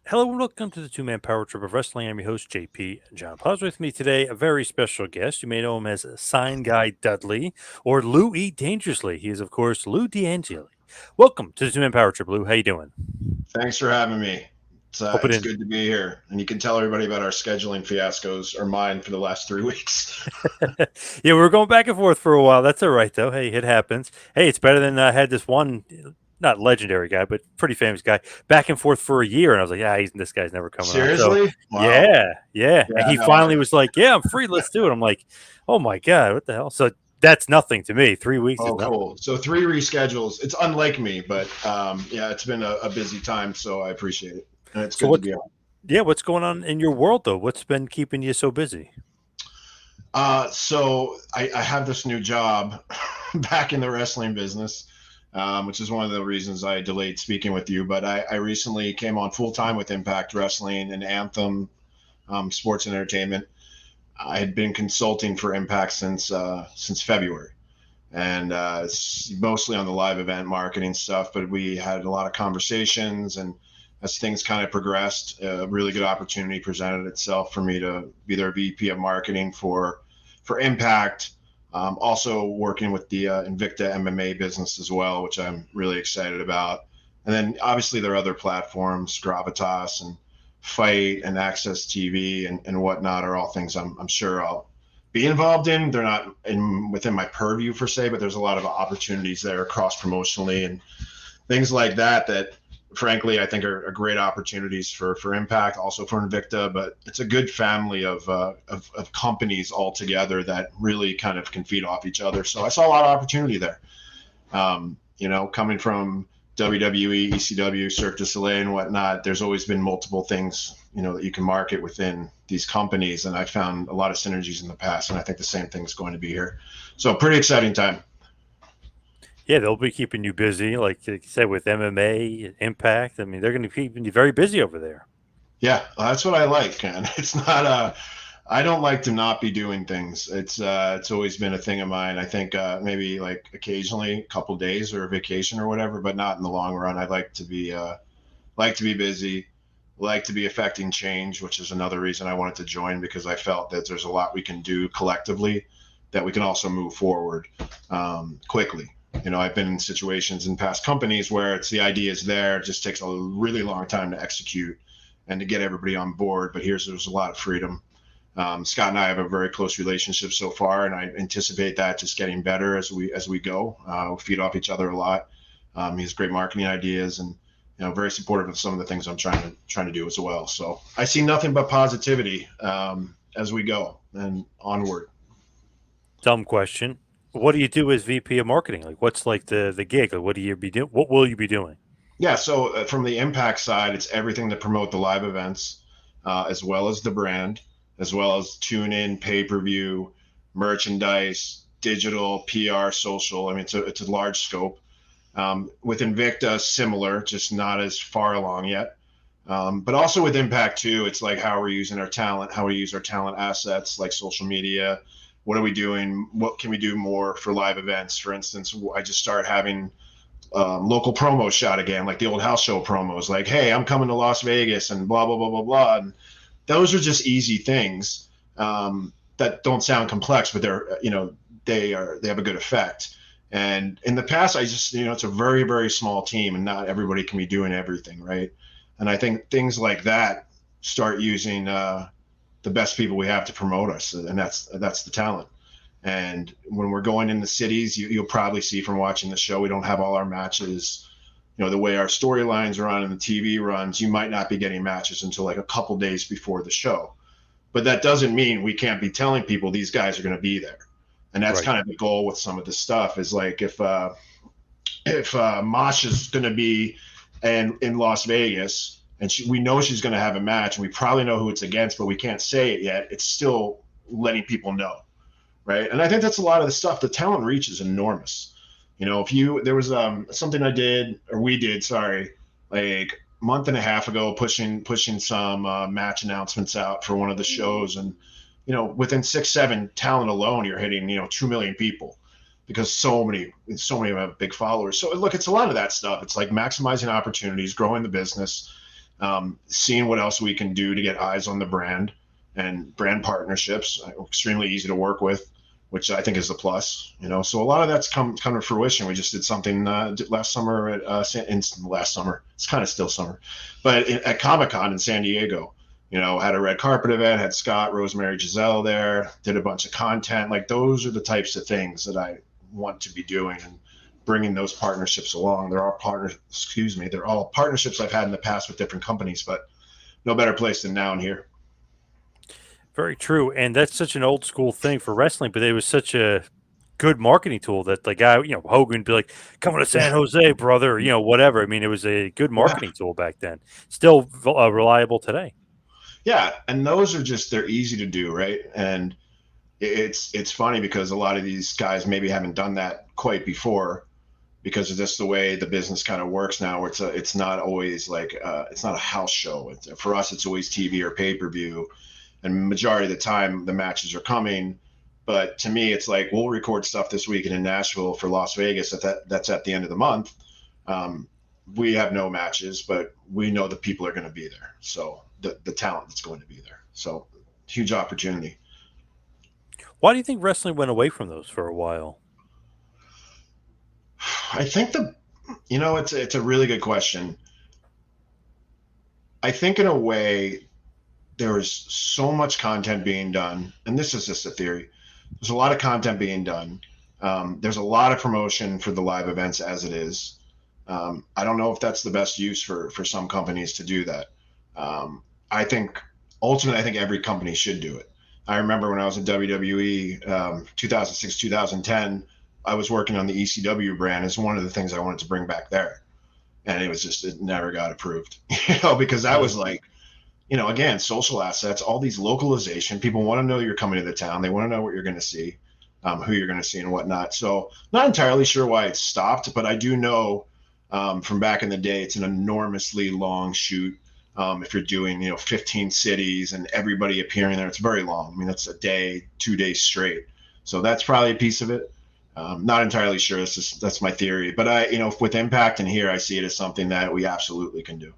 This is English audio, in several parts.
Hello and welcome to the two-man power trip of wrestling. I'm your host, JP John Paz. With me today, a very special guest. You may know him as Sign Guy Dudley or Lou E. Dangerously. He is, of course, Lou D'Angeli. Welcome to the two-man power trip, Lou. How you doing? Thanks for having me. It's uh, Hope it it's in. good to be here, and you can tell everybody about our scheduling fiascos or mine for the last 3 weeks. Yeah, we were going back and forth for a while. That's all right, though. Hey, it happens. Hey, it's better than I had this one, not legendary guy, but pretty famous guy, back and forth for a year. And I was like, yeah, this guy's never coming on. So, Seriously? Wow. yeah. And Yeah, he no. finally was like, yeah, I'm free. Let's do it. I'm like, oh my God, what the hell? So that's nothing to me. 3 weeks is Oh, nothing. cool. So three reschedules. It's unlike me, but yeah, it's been a busy time, so I appreciate it, and it's So good to what's, be on. yeah, what's going on in your world, though? What's been keeping you so busy? So I have this new job back in the wrestling business, which is one of the reasons I delayed speaking with you. But I recently came on full time with Impact Wrestling and Anthem Sports and Entertainment. I had been consulting for Impact since February, and it's mostly on the live event marketing stuff. But we had a lot of conversations, and as things kind of progressed, a really good opportunity presented itself for me to be their VP of marketing for Impact. Also working with the Invicta MMA business as well, which I'm really excited about. And then obviously there are other platforms, Gravitas and Fight and Access TV and whatnot are all things I'm sure I'll be involved in. They're not within my purview per se, but there's a lot of opportunities there cross promotionally and things like that frankly I think are great opportunities for Impact, also for Invicta. But it's a good family of companies all together that really kind of can feed off each other. So I saw a lot of opportunity there. Coming from WWE, ECW, Cirque du Soleil, and whatnot, there's always been multiple things, that you can market within these companies. And I found a lot of synergies in the past, and I think the same thing is going to be here. So pretty exciting time. Yeah, they'll be keeping you busy, like you said, with MMA, Impact. I mean, they're going to be keeping you very busy over there. Yeah, that's what I like, man. It's not I don't like to not be doing things. It's always been a thing of mine. I think maybe like occasionally a couple days or a vacation or whatever, but not in the long run. I like to be busy, like to be affecting change, which is another reason I wanted to join, because I felt that there's a lot we can do collectively that we can also move forward quickly. I've been in situations in past companies where it's the idea is there, it just takes a really long time to execute and to get everybody on board. But there's a lot of freedom. Scott and I have a very close relationship so far, and I anticipate that just getting better as we go. We feed off each other a lot. He has great marketing ideas, and very supportive of some of the things I'm trying to do as well. So I see nothing but positivity as we go and onward. Dumb question. What do you do as VP of marketing? Like, what's like the gig? Like, what do you be doing? What will you be doing? Yeah, so from the impact side, it's everything to promote the live events, as well as the brand, as well as tune in, pay per view, merchandise, digital, PR, social. I mean, it's a large scope. With Invicta, similar, just not as far along yet. But also with Impact too, it's like how we're using our talent, how we use our talent assets like social media. What are we doing? What can we do more for live events? For instance, I just started having local promo shot again, like the old house show promos, like, hey, I'm coming to Las Vegas and blah, blah, blah, blah, blah. And those are just easy things that don't sound complex, but they have a good effect. And in the past, I just, it's a very, very small team and not everybody can be doing everything, right? And I think things like that start using the best people we have to promote us, and that's the talent. And when we're going in the cities, you'll probably see from watching the show, we don't have all our matches. The way our storylines run and the TV runs, you might not be getting matches until like a couple days before the show. But that doesn't mean we can't be telling people these guys are going to be there. And that's Right. kind of the goal with some of this stuff is like if Mosh is going to be in Las Vegas and we know she's going to have a match and we probably know who it's against, but we can't say it yet, it's still letting people know, right? And I think that's a lot of the stuff. The talent reach is enormous. If you there was something I did or we did, sorry, like a month and a half ago, pushing some match announcements out for one of the shows, and within 6-7 talent alone, you're hitting 2 million people because so many have big followers. So look, it's a lot of that stuff. It's like maximizing opportunities, growing the business, seeing what else we can do to get eyes on the brand and brand partnerships. Extremely easy to work with, which I think is a plus. So a lot of that's come to fruition. We just did something last summer last summer. It's kind of still summer, but at Comic-Con in San Diego. Had a red carpet event, had Scott, Rosemary, Giselle there, did a bunch of content. Like those are the types of things that I want to be doing and bringing those partnerships along. They're all partnerships I've had in the past with different companies, but no better place than down here. Very true, and that's such an old school thing for wrestling, but it was such a good marketing tool that the guy, Hogan would be like, "Coming to Yeah, San Jose, brother," or, whatever. I mean, it was a good yeah, marketing tool back then. Still reliable today. yeah. And those are they're easy to do, right? And it's funny because a lot of these guys maybe haven't done that quite before because of just the way the business kind of works now. Where it's not always like it's not a house show. For us, it's always TV or pay per view, and majority of the time the matches are coming. But to me, it's like we'll record stuff this weekend in Nashville for Las Vegas. That's at the end of the month. Um, we have no matches, but we know the people are going to be there. So the talent that's going to be there. So huge opportunity. Why do you think wrestling went away from those for a while? I think it's a really good question. I think in a way there is so much content being done, and this is just a theory. There's a lot of content being done. There's a lot of promotion for the live events as it is. I don't know if that's the best use for some companies to do that. I think ultimately, I think every company should do it. I remember when I was in WWE, 2006, 2010, I was working on the ECW brand. It's one of the things I wanted to bring back there, and it never got approved. Because that was like again, social assets, all these localization. People want to know you're coming to the town. They want to know what you're going to see, who you're going to see, and whatnot. So, not entirely sure why it stopped, but I do know from back in the day, it's an enormously long shoot. If you're doing, 15 cities and everybody appearing there, it's very long. I mean, that's a day, 2 days straight. So that's probably a piece of it. Not entirely sure. That's my theory. But with Impact in here, I see it as something that we absolutely can do.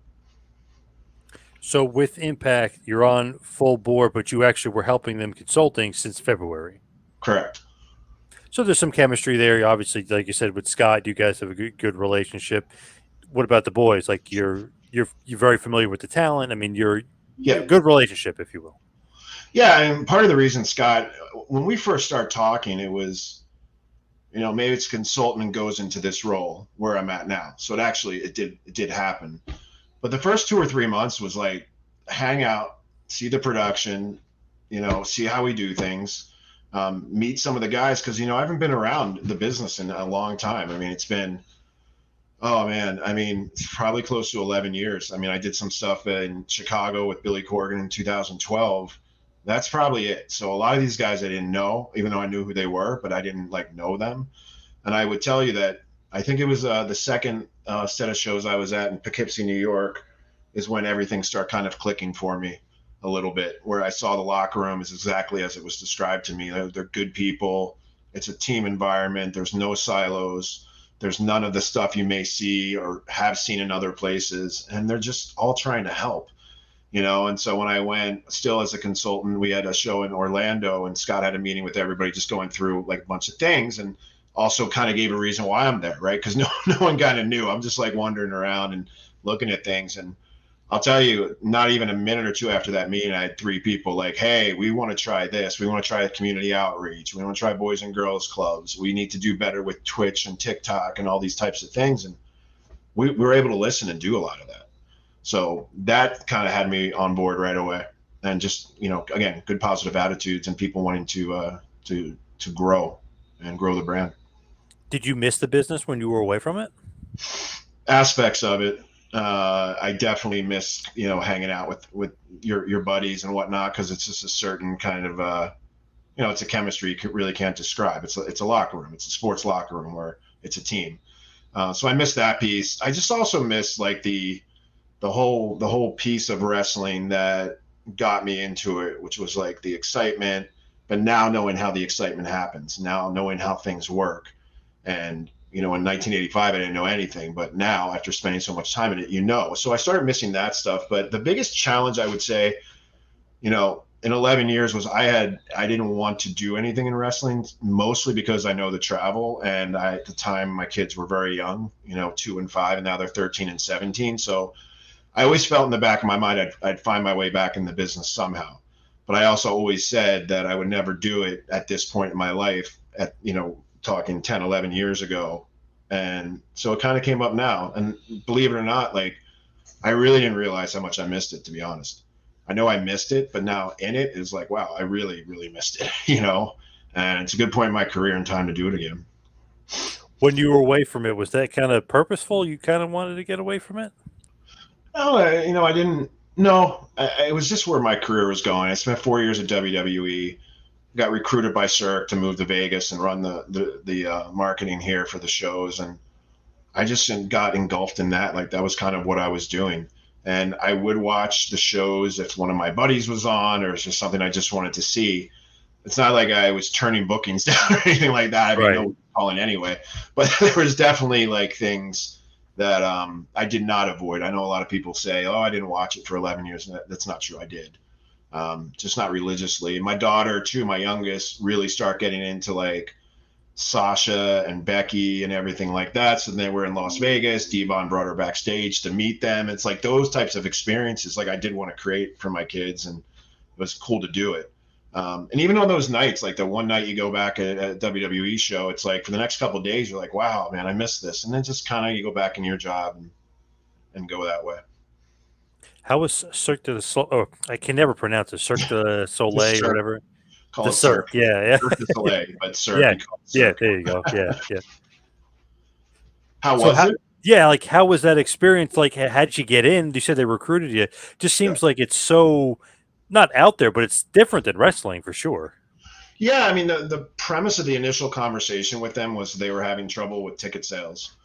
So with Impact, you're on full board, but you actually were helping them consulting since February. Correct. So there's some chemistry there. Obviously, like you said, with Scott, you guys have a good relationship. What about the boys? Like you're very familiar with the talent. I mean, you're Yeah. good relationship, if you will. Yeah, and part of the reason, Scott, when we first started talking, it was, maybe it's consultant and goes into this role where I'm at now. So it did happen. But the first 2 or 3 months was like hang out, see the production, see how we do things, meet some of the guys because I haven't been around the business in a long time. I mean, it's been oh man, I mean, it's probably close to 11 years. I mean, I did some stuff in Chicago with Billy Corgan in 2012. That's probably it. So a lot of these guys I didn't know, even though I knew who they were, but I didn't like know them. And I would tell you that I think it was the second set of shows I was at in Poughkeepsie, New York, is when everything started kind of clicking for me a little bit, where I saw the locker room is exactly as it was described to me. They're good people. It's a team environment. There's no silos. There's none of the stuff you may see or have seen in other places. And they're just all trying to help. And so when I went still as a consultant, we had a show in Orlando and Scott had a meeting with everybody just going through like a bunch of things and also kind of gave a reason why I'm there, right? Because no one kind of knew. I'm just like wandering around and looking at things. And I'll tell you, not even a minute or two after that meeting, I had 3 people like, hey, we want to try this. We want to try community outreach. We want to try boys and girls clubs. We need to do better with Twitch and TikTok and all these types of things. And we were able to listen and do a lot of that. So that kind of had me on board right away. And just, again, good positive attitudes and people wanting to grow and grow the brand. Did you miss the business when you were away from it? Aspects of it. I definitely miss, hanging out with your buddies and whatnot because it's just a certain kind of, it's a chemistry you really can't describe. It's a locker room. It's a sports locker room where it's a team. So I miss that piece. I just also miss like the whole piece of wrestling that got me into it, which was like the excitement, but now knowing how the excitement happens, now knowing how things work, and in 1985, I didn't know anything, but now after spending so much time in it, so I started missing that stuff. But the biggest challenge I would say, in 11 years was I didn't want to do anything in wrestling, mostly because I know the travel. And at the time my kids were very young, 2 and 5, and now they're 13 and 17. So I always felt in the back of my mind I'd find my way back in the business somehow. But I also always said that I would never do it at this point in my life, talking 10, 11 years ago. And so it kind of came up now. And believe it or not, like, I really didn't realize how much I missed it, to be honest. I know I missed it, but now in it is like, wow, I really, really missed it, and it's a good point in my career and time to do it again. When you were away from it, was that kind of purposeful? You kind of wanted to get away from it? Oh, I didn't. No, it was just where my career was going. I spent 4 years at WWE, got recruited by Cirque to move to Vegas and run the marketing here for the shows, and I just got engulfed in that. Like that was kind of what I was doing, and I would watch the shows if one of my buddies was on, or it's just something I just wanted to see. It's not like I was turning bookings down or anything like that. I mean, no Right. one was calling anyway, but there was definitely like things that I did not avoid. I know a lot of people say, "Oh, I didn't watch it for 11 years." That's not true. I did, just not religiously. My daughter, too, my youngest, really start getting into like Sasha and Becky and everything like that. So then we're in Las Vegas. Devon brought her backstage to meet them. It's like those types of experiences, like I did want to create for my kids, and it was cool to do it. And even on those nights, like the one night you go back at a WWE show, it's like for the next couple of days, you're like, wow, man, I missed this. And then just kind of you go back in your job and go that way. How was Cirque du Soleil? Oh, I can never pronounce it. Cirque du Just Soleil or Cirque, whatever. call The it Cirque. Cirque. Yeah, Cirque yeah, du Soleil, but Cirque, yeah, you call it yeah. Cirque. There you go. Yeah, yeah. How So was how? it? Yeah, like how was that experience? Like, how'd you get in? You said they recruited you. Just Yeah. seems like it's so not out there, but it's different than wrestling for sure. Yeah, I mean, the premise of the initial conversation with them was they were having trouble with ticket sales.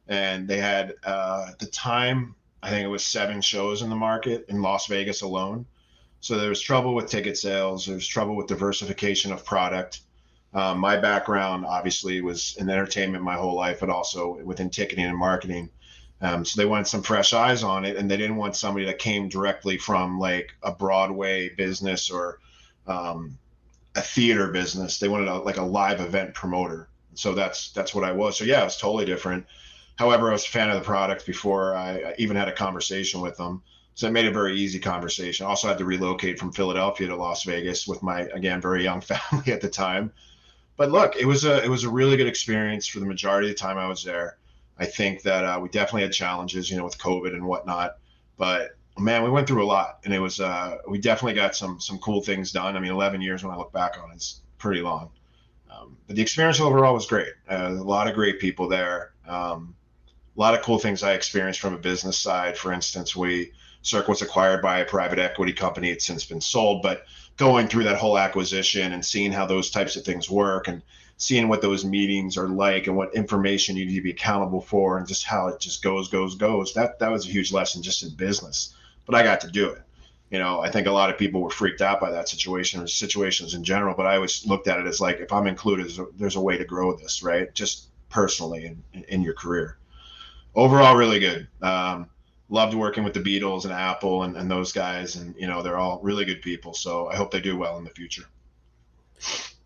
And they had, at the time, I think it was 7 shows in the market in Las Vegas alone. So there was trouble with ticket sales. There was trouble with diversification of product. My background obviously was in entertainment my whole life, but also within ticketing and marketing. So they wanted some fresh eyes on it, and they didn't want somebody that came directly from like a Broadway business or um, a theater business. They wanted like a live event promoter. So that's what I was. So yeah, it was totally different. However, I was a fan of the product before I even had a conversation with them. So it made a very easy conversation. I also had to relocate from Philadelphia to Las Vegas with my, again, very young family at the time. But look, it was a really good experience for the majority of the time I was there. I think that we definitely had challenges, with COVID and whatnot. But man, we went through a lot, and it was we definitely got some cool things done. I mean, 11 years when I look back on it, it's pretty long. But the experience overall was great. A lot of great people there. A lot of cool things I experienced from a business side. For instance, Cirque was acquired by a private equity company. It's since been sold, but going through that whole acquisition and seeing how those types of things work and seeing what those meetings are like and what information you need to be accountable for and just how it just goes. That was a huge lesson just in business. But I got to do it. I think a lot of people were freaked out by that situation or situations in general, but I always looked at it as like if I'm included, there's a way to grow this, right? Just personally in your career. Overall, really good. Loved working with the Beatles and Apple and those guys, and they're all really good people. So I hope they do well in the future.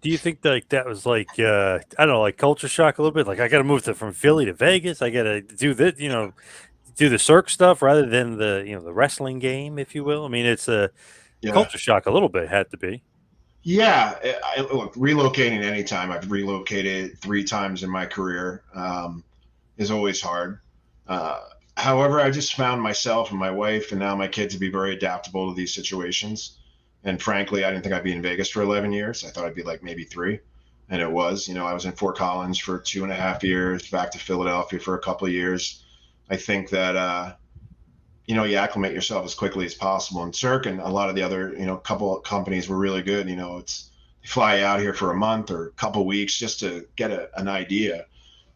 Do you think like that was like I don't know, like culture shock a little bit? Like I got to move from Philly to Vegas. I got to do this, do the Cirque stuff rather than the wrestling game, if you will. I mean, it's a Yeah, culture shock a little bit. Had to be. yeah. Look, relocating anytime. I've relocated 3 times in my career. Is always hard. Uh, However, I just found myself and my wife and now my kids to be very adaptable to these situations. And frankly, I didn't think I'd be in Vegas for 11 years. I thought I'd be like maybe 3. And it was. I was in Fort Collins for 2.5 years, back to Philadelphia for a couple of years. I think that, you acclimate yourself as quickly as possible. And Cirque and a lot of the other, couple of companies were really good. It's, they fly out here for a month or a couple of weeks just to get an idea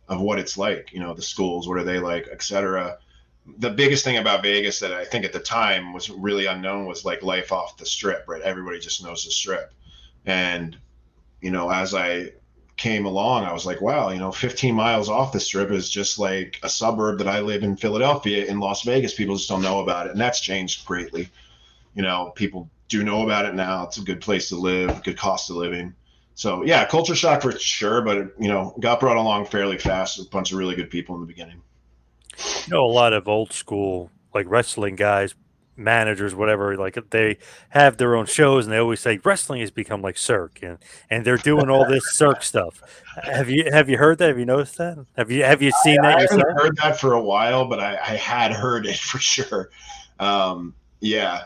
of what it's like, the schools, what are they like, et cetera. The biggest thing about Vegas that I think at the time was really unknown was like life off the strip, right? Everybody just knows the strip. And, as I came along, I was like, wow, 15 miles off the strip is just like a suburb that I live in Philadelphia. In Las Vegas, people just don't know about it. And that's changed greatly. People do know about it now. It's a good place to live, good cost of living. So yeah, culture shock for sure, but it, got brought along fairly fast with a bunch of really good people in the beginning. A lot of old school like wrestling guys, managers, whatever, like they have their own shows and they always say wrestling has become like Cirque and they're doing all this Cirque stuff. Have you heard that? Have you noticed that? Have you seen that I haven't yourself? heard that for a while, but I had heard it for sure. Yeah,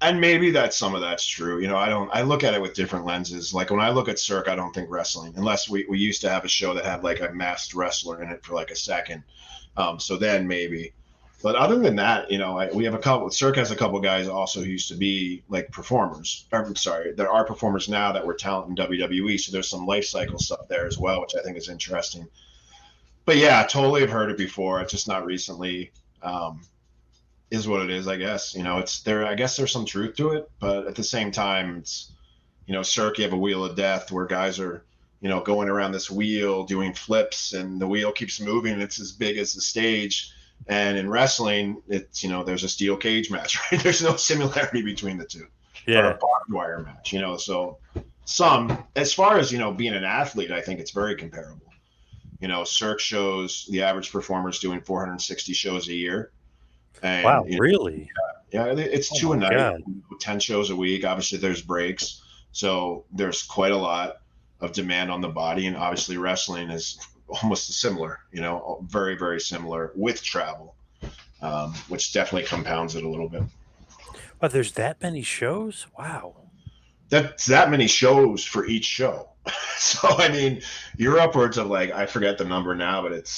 and maybe some of that's true. I look at it with different lenses. Like when I look at Cirque, I don't think wrestling, unless we used to have a show that had like a masked wrestler in it for like a second. So then maybe, but other than that, we have a couple. Cirque has a couple guys also who used to be like performers. I'm sorry, there are performers now that were talent in WWE. So there's some life cycle stuff there as well, which I think is interesting. But yeah, totally have heard it before. It's just not recently. Is what it is, I guess. It's there. I guess there's some truth to it, but at the same time, it's Cirque, you have a wheel of death where guys are going around this wheel doing flips, and the wheel keeps moving. And it's as big as the stage. And in wrestling, it's there's a steel cage match, right? There's no similarity between the two, or a Yeah. barbed wire match. So some as far as being an athlete, I think it's very comparable. Cirque shows the average performer's doing 460 shows a year, and Wow, really? yeah, it's Oh two a my night, God. 10 shows a week. Obviously, there's breaks. So there's quite a lot of demand on the body. And obviously, wrestling is almost similar, very, very similar with travel, which definitely compounds it a little bit. Wow, there's that many shows? Wow. That's that many shows for each show. So, I mean, you're upwards of like, I forget the number now, but it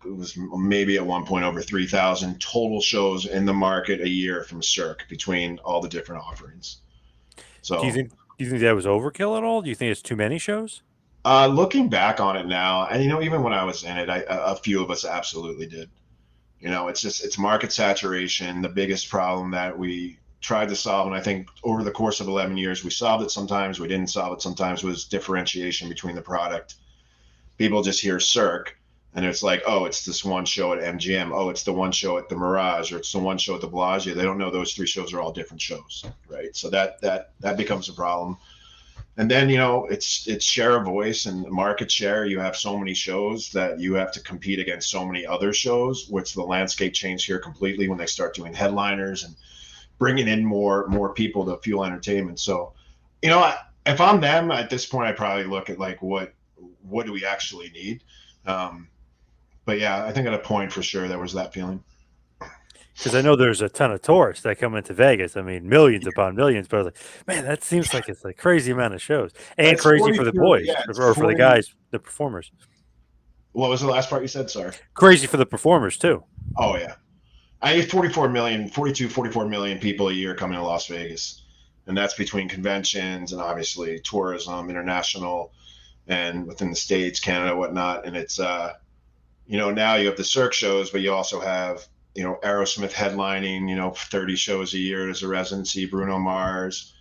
was maybe at one point over 3,000 total shows in the market a year from Cirque between all the different offerings. Do you So think do you think that was overkill at all? Do you think it's too many shows? looking back on it now, and even when I was in it, a few of us absolutely did. It's market saturation, the biggest problem that we tried to solve, and I think over the course of 11 years, we solved it. Sometimes we didn't solve it. Sometimes was differentiation between the product. People just hear Cirque, and it's like, oh, it's this one show at MGM. Oh, it's the one show at the Mirage, or it's the one show at the Bellagio. They don't know those three shows are all different shows, right? So that becomes a problem. And then it's share of voice and market share. You have so many shows that you have to compete against so many other shows, which the landscape changed here completely when they start doing headliners and bringing in more people to fuel entertainment. So if I'm them at this point, I probably look at like what do we actually need. um, but yeah, I think at a point for sure there was that feeling. Because I know there's a ton of tourists that come into Vegas. I mean, millions upon millions. But I was like, man, that seems like it's a crazy amount of shows, and It's crazy for the 42, boys yeah, it's or for the 40. guys, the performers. What was the last part you said? Sorry. Crazy for the performers too. Oh yeah, I have 44 million, 42, 44 million people a year coming to Las Vegas. And that's between conventions and obviously tourism, international, and within the States, Canada, whatnot. And it's, now you have the Cirque shows, but you also have, Aerosmith headlining, 30 shows a year as a residency, Bruno Mars.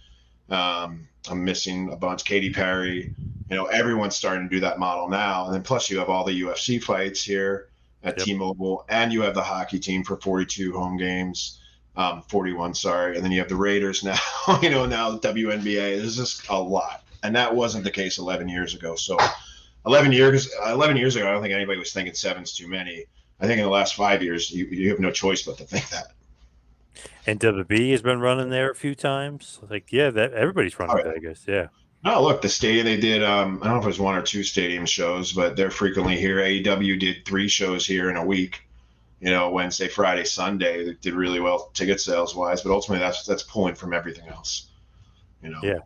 I'm missing a bunch, Katy Perry. Everyone's starting to do that model now. And then plus you have all the UFC fights here at Yep. T-Mobile, and you have the hockey team for 42 home games, 41, sorry. And then you have the Raiders now, now the WNBA. There's just a lot. And that wasn't the case 11 years ago. So 11 years ago, I don't think anybody was thinking seven's too many. I think in the last 5 years, you have no choice but to think that. And WB has been running there a few times. Like, yeah, that everybody's Oh, running yeah. Vegas. Yeah. No, look, the stadium they did. I don't know if it was one or two stadium shows, but they're frequently here. AEW did 3 shows here in a week. Wednesday, Friday, Sunday. They did really well ticket sales wise, but ultimately that's pulling from everything else. You know, Yeah. but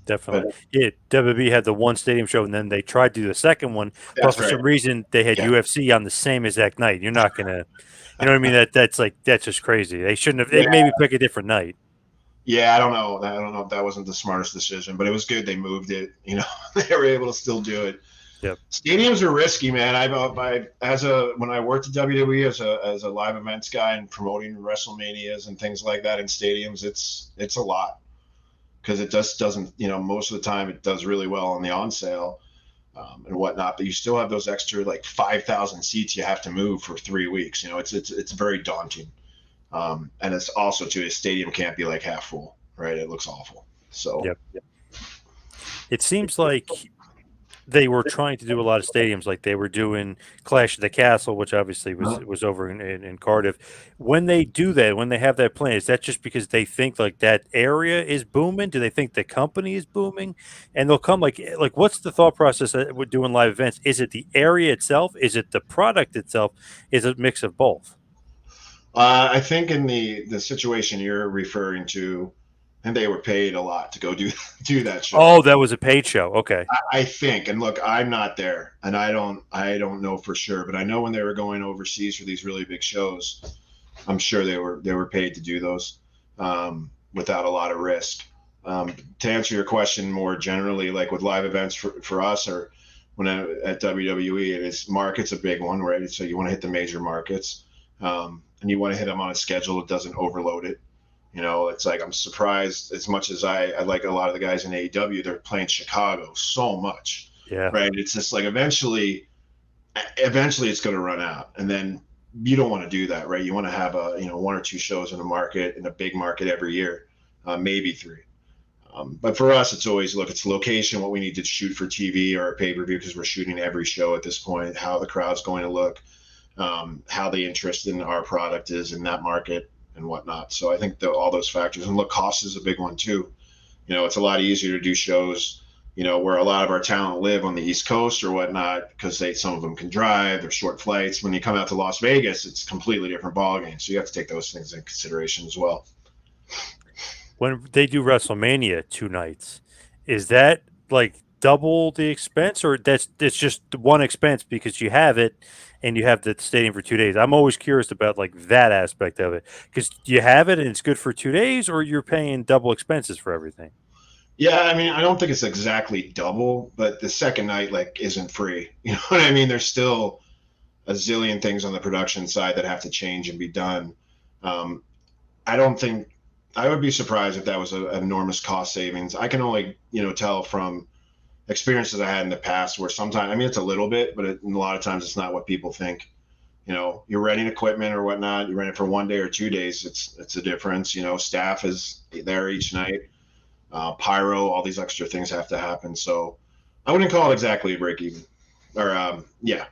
Definitely. Yeah, WB had the one stadium show, and then they tried to do the second one, but that's for right. some reason they had Yeah, UFC on the same exact night. You're not gonna, you know what I mean? That's just crazy. They shouldn't have. They yeah, maybe pick a different night. yeah. I don't know. I don't know if that wasn't the smartest decision, but it was good they moved it. They were able to still do it. Yep. Stadiums are risky, man. When I worked at WWE as a live events guy and promoting WrestleManias and things like that in stadiums, it's a lot because it just doesn't. Most of the time it does really well on the on sale. and whatnot. But you still have those extra like 5,000 seats you have to move for 3 weeks. It's very daunting. And it's also too, a stadium can't be like half full, right? It looks awful. So Yep. It seems like they were trying to do a lot of stadiums, like they were doing Clash of the Castle, which obviously was over in Cardiff. When they do that, when they have that plan, is that just because they think like that area is booming? Do they think the company is booming? And they'll come like what's the thought process that we're doing live events? Is it the area itself? Is it the product itself? Is it a mix of both? I think in the situation you're referring to, and they were paid a lot to go do do that show. Oh, that was a paid show. Okay. I think, and look, I'm not there, and I don't know for sure, but I know when they were going overseas for these really big shows, I'm sure they were paid to do those without a lot of risk. To answer your question more generally, like with live events for us or when I, at WWE, it is market's a big one, right? So you want to hit the major markets, and you want to hit them on a schedule that doesn't overload it. It's like I'm surprised as much as I like a lot of the guys in AEW, they're playing Chicago so much, Yeah. right? It's just like eventually it's going to run out, and then you don't want to do that, right? You want to have one or two shows in a market in a big market every year, maybe three. But for us, it's always look, it's location, what we need to shoot for TV or a pay per view because we're shooting every show at this point, how the crowd's going to look, how the interest in our product is in that market and whatnot. So I think all those factors, and look, cost is a big one too. It's a lot easier to do shows, where a lot of our talent live on the East Coast or whatnot, because some of them can drive, they're short flights. When you come out to Las Vegas, it's a completely different ballgame. So you have to take those things in consideration as well. When they do WrestleMania 2 nights, is that like double the expense or that's it's just one expense because you have it and you have the stadium for 2 days? I'm always curious about like that aspect of it because you have it and it's good for 2 days or you're paying double expenses for everything. Yeah, I mean, I don't think it's exactly double, but the second night like isn't free. You know what I mean? There's still a zillion things on the production side that have to change and be done. Um, I don't think I would be surprised if that was an enormous cost savings. I can only tell from experiences I had in the past where sometimes, I mean, it's a little bit, but a lot of times it's not what people think. You're renting equipment or whatnot. You rent it for 1 day or 2 days. It's a difference. Staff is there each night. Pyro, all these extra things have to happen. So I wouldn't call it exactly a break even. Or yeah,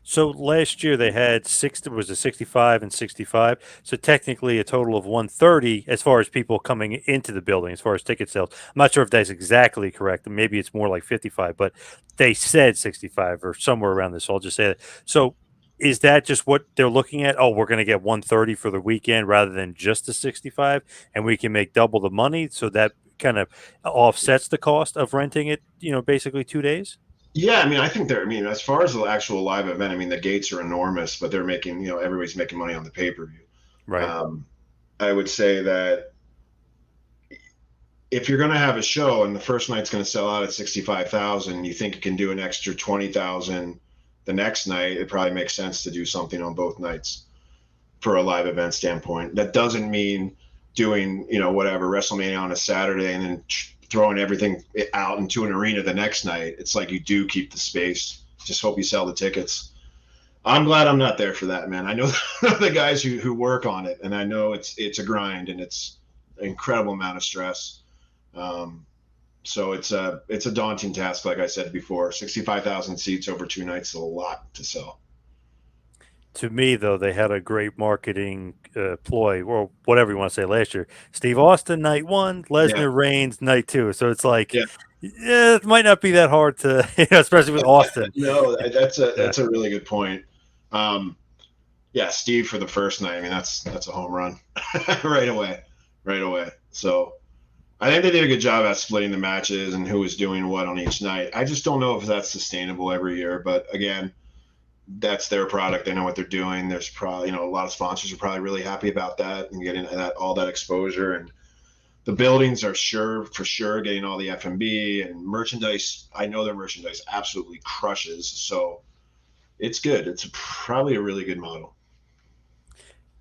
So last year they had six. Was it 65 and 65? So technically a total of 130 as far as people coming into the building, as far as ticket sales. I'm not sure if that's exactly correct. Maybe it's more like 55, but they said 65 or somewhere around this. So I'll just say that. So is that just what they're looking at? Oh, we're going to get 130 for the weekend rather than just the 65, and we can make double the money. So that kind of offsets the cost of renting it. Basically 2 days. yeah. I mean, I think they're. I mean, as far as the actual live event, I mean, the gates are enormous, but they're making everybody's making money on the pay per view. Right. Um, I would say that if you're going to have a show and the first night's going to sell out at 65,000, you think you can do an extra 20,000 the next night, it probably makes sense to do something on both nights for a live event standpoint. That doesn't mean doing, whatever, WrestleMania on a Saturday and then throwing everything out into an arena the next night. It's like you do keep the space. Just hope you sell the tickets. I'm glad I'm not there for that, man. I know the guys who work on it, and I know it's a grind and it's an incredible amount of stress. Um, so it's a daunting task, like I said before. 65,000 seats over 2 nights is a lot to sell. To me, though, they had a great marketing ploy, or whatever you want to say. Last year, Steve Austin night one, Yeah, Lesnar Reigns night two. So it's like, yeah. yeah, it might not be that hard to, especially with Austin. No, that's a Yeah, that's a really good point. Um, yeah, Steve for the first night. I mean, that's a home run right away, right away. So I think they did a good job at splitting the matches and who was doing what on each night. I just don't know if that's sustainable every year. But again, that's their product. They know what they're doing. There's probably a lot of sponsors are probably really happy about that and getting all that exposure. And the buildings are for sure getting all the F&B and merchandise. I know their merchandise absolutely crushes. So it's good. It's probably a really good model.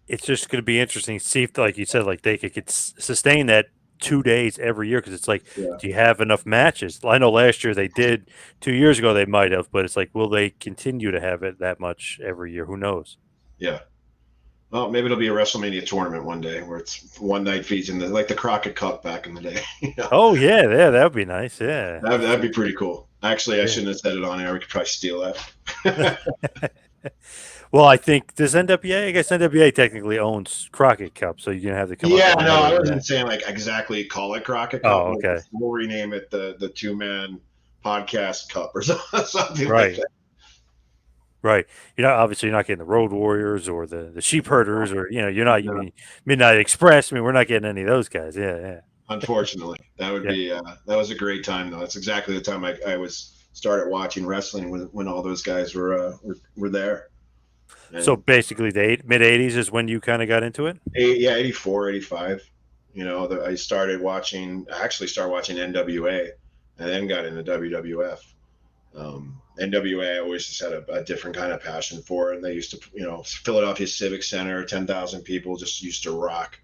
it's just going to be interesting to see if, like you said, like they could sustain that. 2 days every year because it's like, Yeah, do you have enough matches? I know last year they did. 2 years ago they might have, but it's like, will they continue to have it that much every year? Who knows? yeah. Well, maybe it'll be a WrestleMania tournament one day where it's one night feeds in the like the Crockett Cup back in the day. Yeah, Oh yeah, yeah, that would be nice. Yeah, that'd be pretty cool. Actually, I yeah. shouldn't have said it on air. We could probably steal that. Well, I think does NWA? I guess NWA technically owns Crockett Cup, so you're gonna have to come up Yeah, with no, another. I Yeah. wasn't saying like exactly call it Crockett Cup. Oh, okay. We'll rename it the 2 man podcast cup or something like Right. that. Right. You're not obviously you're not getting the Road Warriors or the Sheep Herders or you're not you No, mean Midnight Express. I mean, we're not getting any of those guys. Yeah, yeah, unfortunately, that would yeah. be that was a great time though. That's exactly the time I was started watching wrestling when all those guys were there. So And basically, the mid '80s is when you kind of got into it. yeah, 84, 85. You know, I actually started watching NWA and then got into WWF. NWA I always just had a different kind of passion for it. And they used to, Philadelphia Civic Center, 10,000 people just used to rock.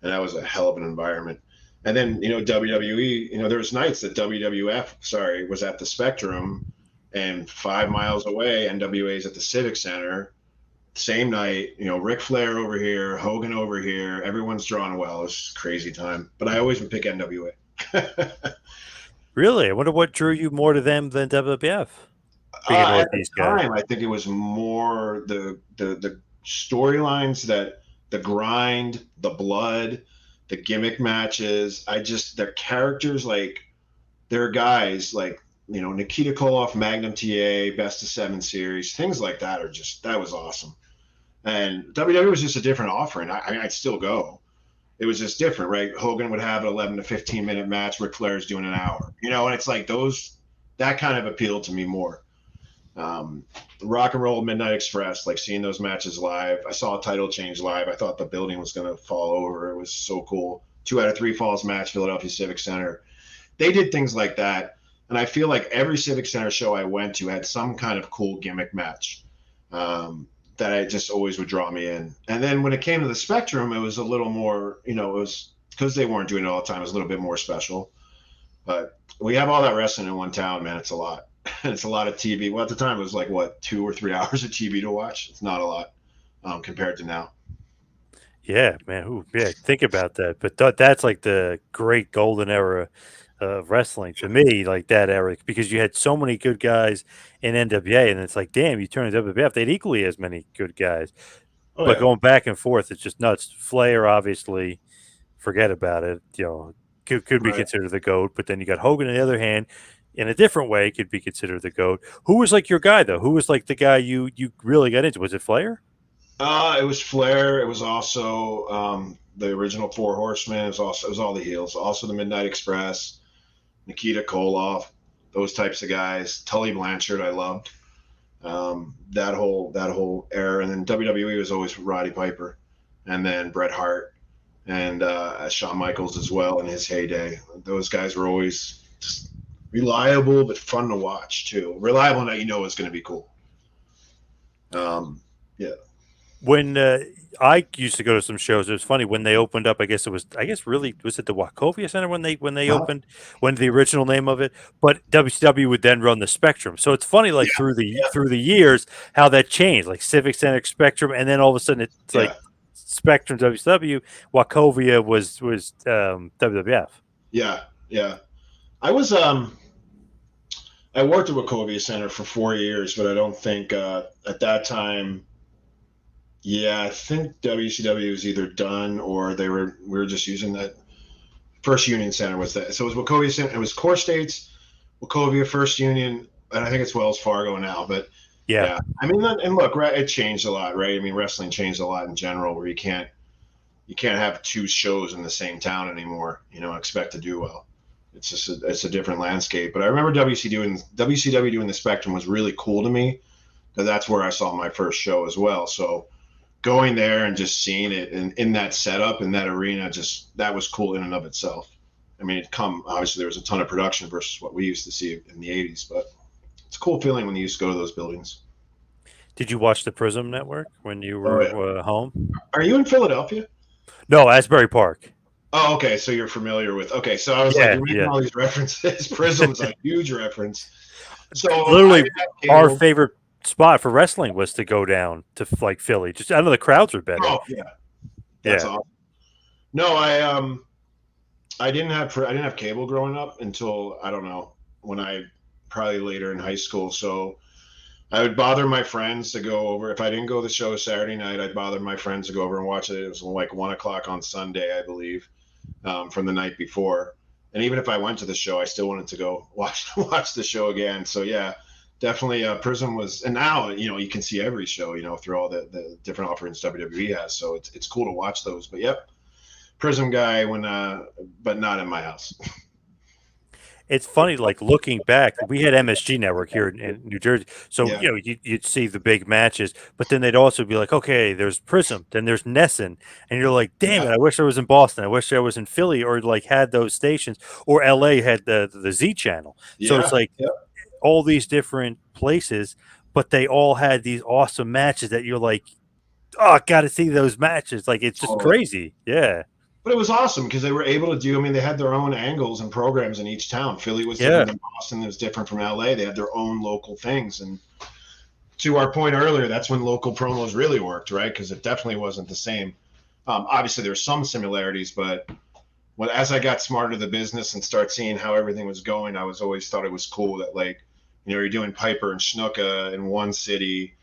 And that was a hell of an environment. And then, WWE, there was nights that WWF, sorry, was at the Spectrum and 5 miles away, NWA's at the Civic Center. Same night, Ric Flair over here, Hogan over here, everyone's drawn well. It's a crazy time. But I always would pick NWA. Really, I wonder what drew you more to them than WWF. Being a At the Northeast guy. time, I think it was more the storylines that the grind, the blood, the gimmick matches. Their characters like their guys like Nikita Koloff, Magnum TA, Best of Seven series, things like that that was awesome. And WWE was just a different offering. I'd still go. It was just different, right? Hogan would have an 11 to 15 minute match. Ric Flair's doing an hour, and it's like that kind of appealed to me more. um, Rock and Roll Midnight Express, like seeing those matches live. I saw a title change live. I thought the building was going to fall over. It was so cool. 2 out of 3 falls match, Philadelphia Civic Center. They did things like that. And I feel like every Civic Center show I went to had some kind of cool gimmick match that I just always would draw me in. And then when it came to the Spectrum, it was a little more, it was because they weren't doing it all the time, it was a little bit more special. But we have all that wrestling in one town, man. It's a lot. It's a lot of TV. Well, at the time, it was like what 2 or 3 hours of TV to watch. It's not a lot compared to now. Yeah, man. Ooh, yeah, think about that. But that's like the great golden era of wrestling to me, like that era, because you had so many good guys in NWA, and it's like, damn, you turn to WWF, they had equally as many good guys. Oh But yeah, going back and forth, it's just nuts. Flair, obviously, forget about it. Could be right. considered the GOAT, but then you got Hogan on the other hand, in a different way, could be considered the GOAT. Who was like your guy though? Who was like the guy you really got into? Was it Flair? It was Flair. It was also the original Four Horsemen. It was all the heels. Also the Midnight Express, Nikita Koloff, those types of guys. Tully Blanchard, I loved that whole era. And then WWE was always Roddy Piper, and then Bret Hart and Shawn Michaels as well in his heyday. Those guys were always just reliable but fun to watch too. Reliable in that it's going to be cool. Yeah. When I used to go to some shows, it was funny when they opened up. I guess really was it the Wachovia Center when they Uh-huh. opened when the original name of it. But WCW would then run the Spectrum. So it's funny, like Yeah. through the years, how that changed. Like Civic Center Spectrum, and then all of a sudden it's like Yeah. Spectrum WCW. Wachovia was WWF. Yeah. Yeah. I was I worked at Wachovia Center for 4 years, but I don't think at that time. Yeah, I think WCW was either done or we were just using that First Union Center was that. So it was Wachovia Center. It was Core States, Wachovia, First Union, and I think it's Wells Fargo now. But Yeah. yeah, I mean, and look, right, it changed a lot, right? I mean, wrestling changed a lot in general, where you can't have 2 shows in the same town anymore. Expect to do well. It's a different landscape. But I remember WCW doing the Spectrum was really cool to me because that's where I saw my first show as well. So going there and just seeing it in that setup in that arena, just that was cool in and of itself. I mean, obviously there was a ton of production versus what we used to see in the '80s, but it's a cool feeling when you used to go to those buildings. Did you watch the Prism Network when you Oh yeah. were home? Are you in Philadelphia? No, Asbury Park. Oh, okay. So you're familiar with. Okay, so I was like, Yeah, you're making yeah. all these references. Prism's a huge reference. So I Literally, didn't have our cable. favorite spot for wrestling was to go down to like Philly. Just I know the crowds are better. Oh yeah, that's Yeah, awesome. No, I didn't have cable growing up until I don't know when I probably later in high school. So I would bother my friends to go over. If I didn't go to the show Saturday night, I'd bother my friends to go over and watch it. It was like 1 o'clock on Sunday, I believe, from the night before. And even if I went to the show, I still wanted to go watch the show again. So yeah, definitely Prism was. And now you can see every show through all the different offerings WWE has. So it's cool to watch those. But yep, Prism guy when but not in my house. it's funny. Like looking back, we had MSG Network here in New Jersey, so Yeah, you'd see the big matches, but then they'd also be like, okay, there's Prism, then there's Nesson, and you're like, damn yeah, it, I wish I was in Boston, I wish I was in Philly, or like had those stations, or LA had the Z channel. So it's yeah, like yeah. all these different places, but they all had these awesome matches that you're like, oh, got to see those matches. Like it's just Totally. crazy. Yeah, But it was awesome because they were able to do. I mean, they had their own angles and programs in each town. Philly was yeah, different than Boston. It was different from LA. They had their own local things. And to our point earlier, that's when local promos really worked, right? Because it definitely wasn't the same. Obviously, there's some similarities, but as I got smarter to the business and start seeing how everything was going, I was always thought it was cool that you're doing Piper and Snuka in one city,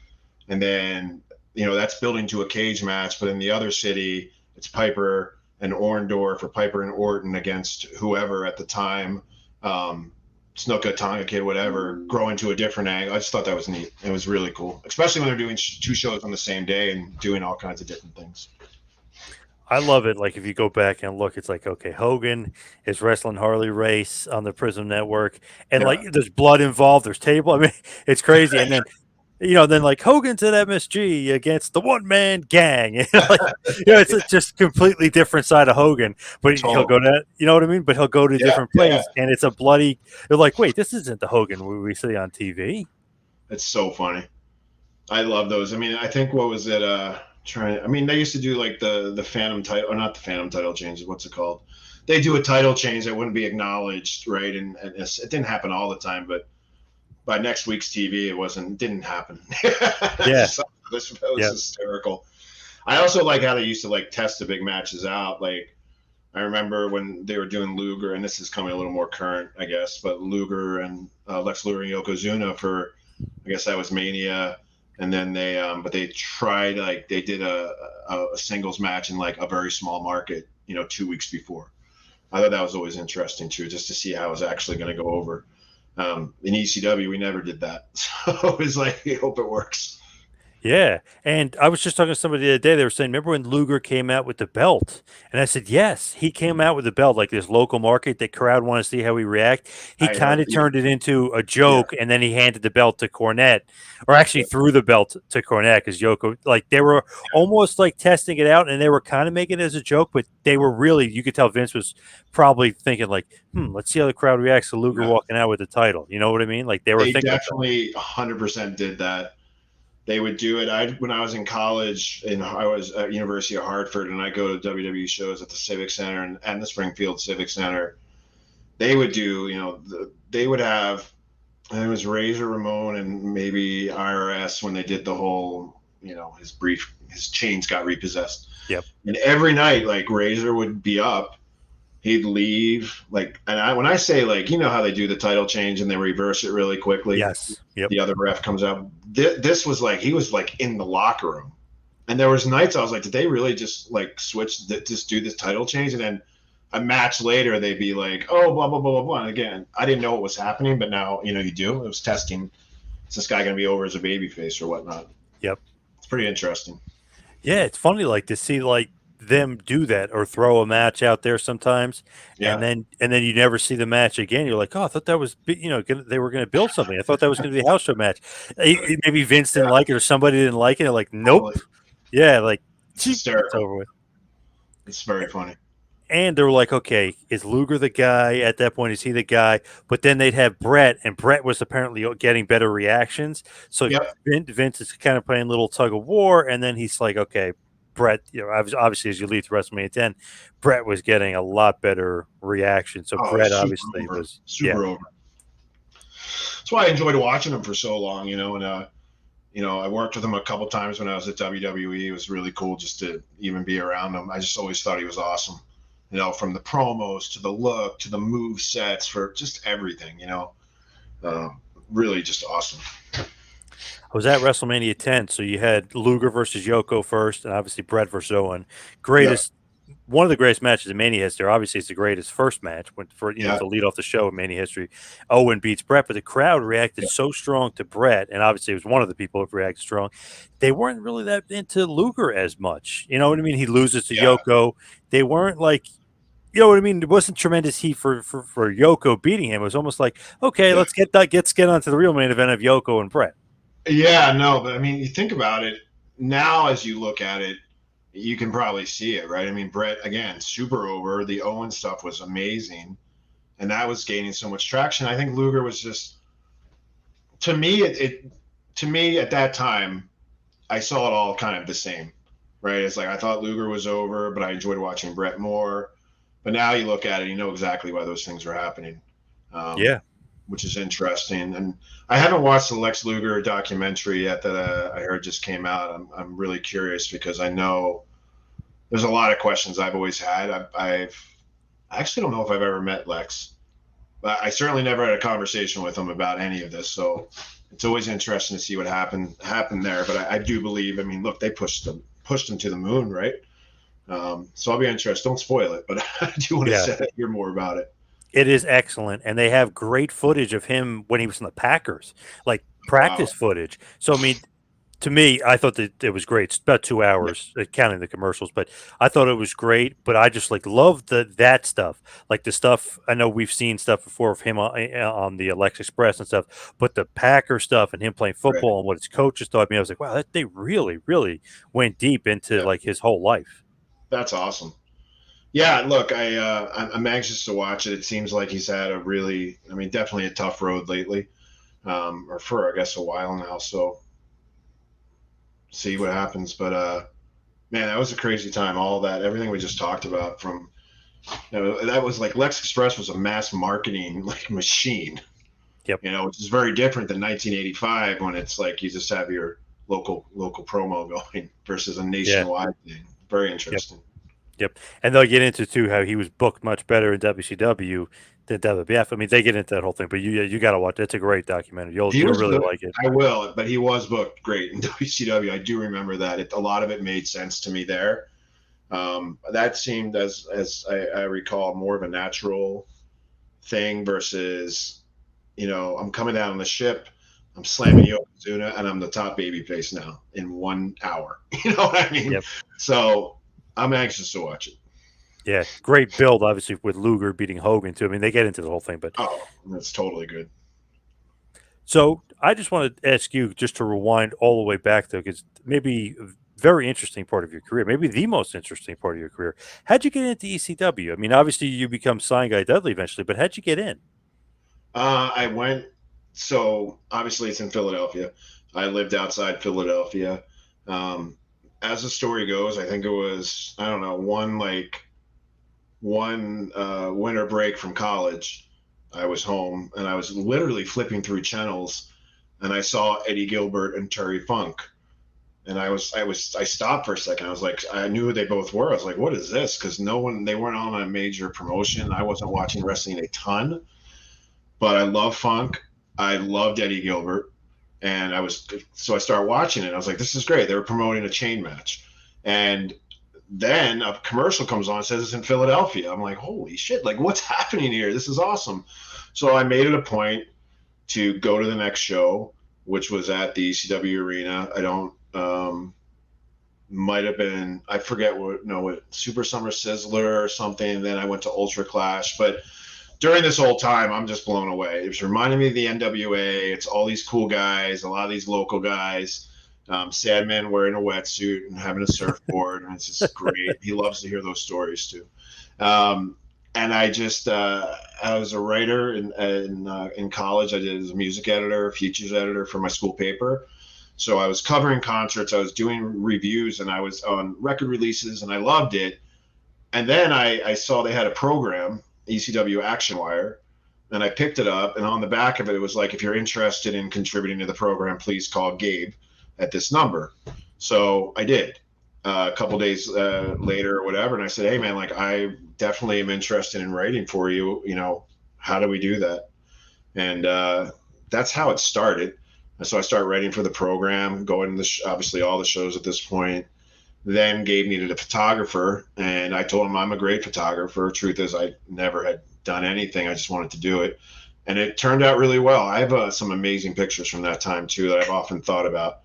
and then that's building to a cage match, but in the other city, it's Piper and Orndorff or Piper and Orton against whoever at the time. Snuka, Tonga Kid, whatever, grow into a different angle. I just thought that was neat. It was really cool, especially when they're doing two shows on the same day and doing all kinds of different things. I love it. Like if you go back and look, it's like okay, Hogan is wrestling Harley Race on the Prism Network, and Yeah. like there's blood involved, there's table. I mean, it's crazy. And then then like Hogan's at MSG against the one man gang. Like, it's a just completely different side of Hogan, but he'll Totally. go to, you know what I mean? But he'll go to a Yeah, different yeah. place and it's a bloody, they're like, wait, this isn't the Hogan we see on TV. It's so funny. I love those. I mean, I think what was it? Trying. I mean, they used to do like the Phantom title, or not the Phantom title changes. What's it called? They do a title change that wouldn't be acknowledged, right? And it didn't happen all the time, but by next week's TV, it didn't happen. Yeah. So that was Yeah. hysterical. I also like how they used to like test the big matches out. Like I remember when they were doing Luger, and this is coming a little more current, I guess, but Luger and Lex Luger and Yokozuna for, I guess that was Mania, and then but they tried like they did a singles match in like a very small market, 2 weeks before. I thought that was always interesting too, just to see how it was actually going to go over. In ECW, we never did that, so it was like, I hope it works. Yeah, and I was just talking to somebody the other day. They were saying, "Remember when Luger came out with the belt?" And I said, "Yes, he came out with the belt, like this local market. The crowd want to see how we react." He I kind heard, of yeah, turned it into a yeah, joke, and then he handed the belt to Cornette, or actually yeah, threw the belt to Cornette because Yoko, like they were almost like testing it out, and they were kind of making it as a joke, but they were really, you could tell Vince was probably thinking like, let's see how the crowd reacts to Luger yeah. walking out with the title." You know what I mean? Like they were They thinking about definitely 100% did that. They would do it. When I was in college, and I was at University of Hartford, and I go to WWE shows at the Civic Center and the Springfield Civic Center. They would do, they would have. And it was Razor Ramon and maybe IRS when they did the whole, his chains got repossessed. it. Yep. And every night, like Razor would be up, he'd leave, like, and when I say like, how they do the title change and they reverse it really quickly, Yes. Yep. the other ref comes out. This was like he was like in the locker room, and there was nights I was like, did they really just like switch, just do this title change, and then a match later they'd be like, oh, blah blah blah blah blah. And again, I didn't know what was happening, but now you do. It was testing. Is this guy going to be over as a babyface or whatnot? Yep. It's pretty interesting. Yeah, it's funny like to see like them do that or throw a match out there sometimes, and Yeah, then you never see the match again. You're like, oh, I thought that was they were going to build something. I thought that was going to be a house show match. Maybe Vince didn't yeah, like it or somebody didn't like it. They're like, nope. totally. Yeah, like It's it's hysterical. over with. It's very funny. And they were like, okay, is Luger the guy at that point? Is he the guy? But then they'd have Brett, and Brett was apparently getting better reactions. So Yep. Vince is kind of playing a little tug of war, and then he's like, okay, Brett, obviously as you lead to WrestleMania 10, Brett was getting a lot better reaction. So Oh, Brett he's super obviously over, was, yeah, super over. That's why I enjoyed watching him for so long, and I worked with him a couple times when I was at WWE. It was really cool just to even be around him. I just always thought he was awesome. From the promos to the look to the move sets for just everything. Really just awesome. I was at WrestleMania 10, so you had Luger versus Yoko first, and obviously Brett versus Owen. Yeah, Greatest, one of the greatest matches in Mania history. Obviously, it's the greatest first match yeah, to lead off the show in Mania history. Owen beats Brett, but the crowd reacted yeah, so strong to Brett, and obviously it was one of the people who reacted strong. They weren't really that into Luger as much. You know what I mean? He loses to yeah, Yoko. They weren't like. You know what I mean? It wasn't tremendous heat for Yoko beating him. It was almost like, okay, yeah. let's get on to the real main event of Yoko and Brett. Yeah, no, but I mean, you think about it now as you look at it, you can probably see it, right? I mean, Brett, again, super over. The Owen stuff was amazing, and that was gaining so much traction. I think Luger was just, to me, to me at that time, I saw it all kind of the same, right? It's like I thought Luger was over, but I enjoyed watching Brett more. But now you look at it, you know exactly why those things were happening, um, Yeah. which is interesting. And I haven't watched the Lex Luger documentary yet that I heard just came out. I'm really curious because I know there's a lot of questions I've always had. I actually don't know if I've ever met Lex, but I certainly never had a conversation with him about any of this. So it's always interesting to see what happened there. But I do believe. I mean, look, they pushed him to the moon, right? So I'll be interested. Don't spoil it, but I do want Yeah. to hear more about it. It is excellent, and they have great footage of him when he was in the Packers, like Wow. practice footage. So, I mean, to me, I thought that it was great. It's about 2 Yeah. hours, counting the commercials, but I thought it was great, but I just, like, love that stuff. Like, the stuff I know we've seen stuff before of him on the Alex Express and stuff, but the Packer stuff and him playing Right. football and what his coaches thought. I mean, I was like, "Wow, they really, really went deep into, Yeah. like, his whole life." That's awesome. Yeah. Look, I'm anxious to watch it. It seems like he's had a really, I mean, definitely a tough road lately, or for I guess a while now. So see what happens. But man, that was a crazy time. All that, everything we just talked about from that was like Lex Express was a mass marketing like machine, Yep, which is very different than 1985 when it's like you just have your local promo going versus a yeah, nationwide thing. Very yep. interesting. Yep, and they'll get into too how he was booked much better in WCW than WWF. I mean, they get into that whole thing, but you got to watch. It's a great documentary. He You'll was really good. like it. I will, but he was booked great in WCW. I do remember that. A lot of it made sense to me there. That seemed, as I recall, more of a natural thing versus, I'm coming down on the ship, I'm slamming Yokozuna, and I'm the top baby face now in 1 hour. You know what I mean? Yep. So I'm anxious to watch it. Yeah, great build, obviously with Luger beating Hogan too. I mean, they get into the whole thing, but Oh, that's totally good. so I just want to ask you just to rewind all the way back though, because maybe a very interesting part of your career, maybe the most interesting part of your career. How'd you get into ECW? I mean, obviously you become Sign Guy Dudley eventually, but how'd you get in? I went, so obviously it's in Philadelphia. I lived outside Philadelphia. Um, as the story goes, I think it was, I don't know, one winter break from college. I was home and I was literally flipping through channels and I saw Eddie Gilbert and Terry Funk. And I stopped for a second. I was like, I knew who they both were. I was like, what is this? Because they weren't on a major promotion. I wasn't watching wrestling a ton, but I love Funk. I loved Eddie Gilbert. And so I started watching it. I was like, this is great. They were promoting a chain match. And then a commercial comes on, says it's in Philadelphia. I'm like, holy shit, like what's happening here? This is awesome. So I made it a point to go to the next show, which was at the ECW arena. I don't might have been, I forget what, no, what, Super Summer Sizzler or something. And then I went to Ultra Clash. But during this whole time, I'm just blown away. It's reminding me of the NWA. It's all these cool guys, a lot of these local guys. Sadman wearing a wetsuit and having a surfboard, and it's just great. He loves to hear those stories too. Um, and I was a writer in college. I did as a music editor, features editor for my school paper. So I was covering concerts, I was doing reviews, and I was on record releases, and I loved it. And then I saw they had a program, ECW Action Wire, and I picked it up. And on the back of it, it was like, if you're interested in contributing to the program, please call Gabe at this number. So I did. A couple days later or whatever, and I said, "Hey man, like I definitely am interested in writing for you. You know, how do we do that?" And that's how it started. And so I started writing for the program, going to obviously all the shows at this point. Then Gabe needed a photographer, and I told him I'm a great photographer. Truth is, I never had done anything. I just wanted to do it, and it turned out really well. I have some amazing pictures from that time too that I've often thought about,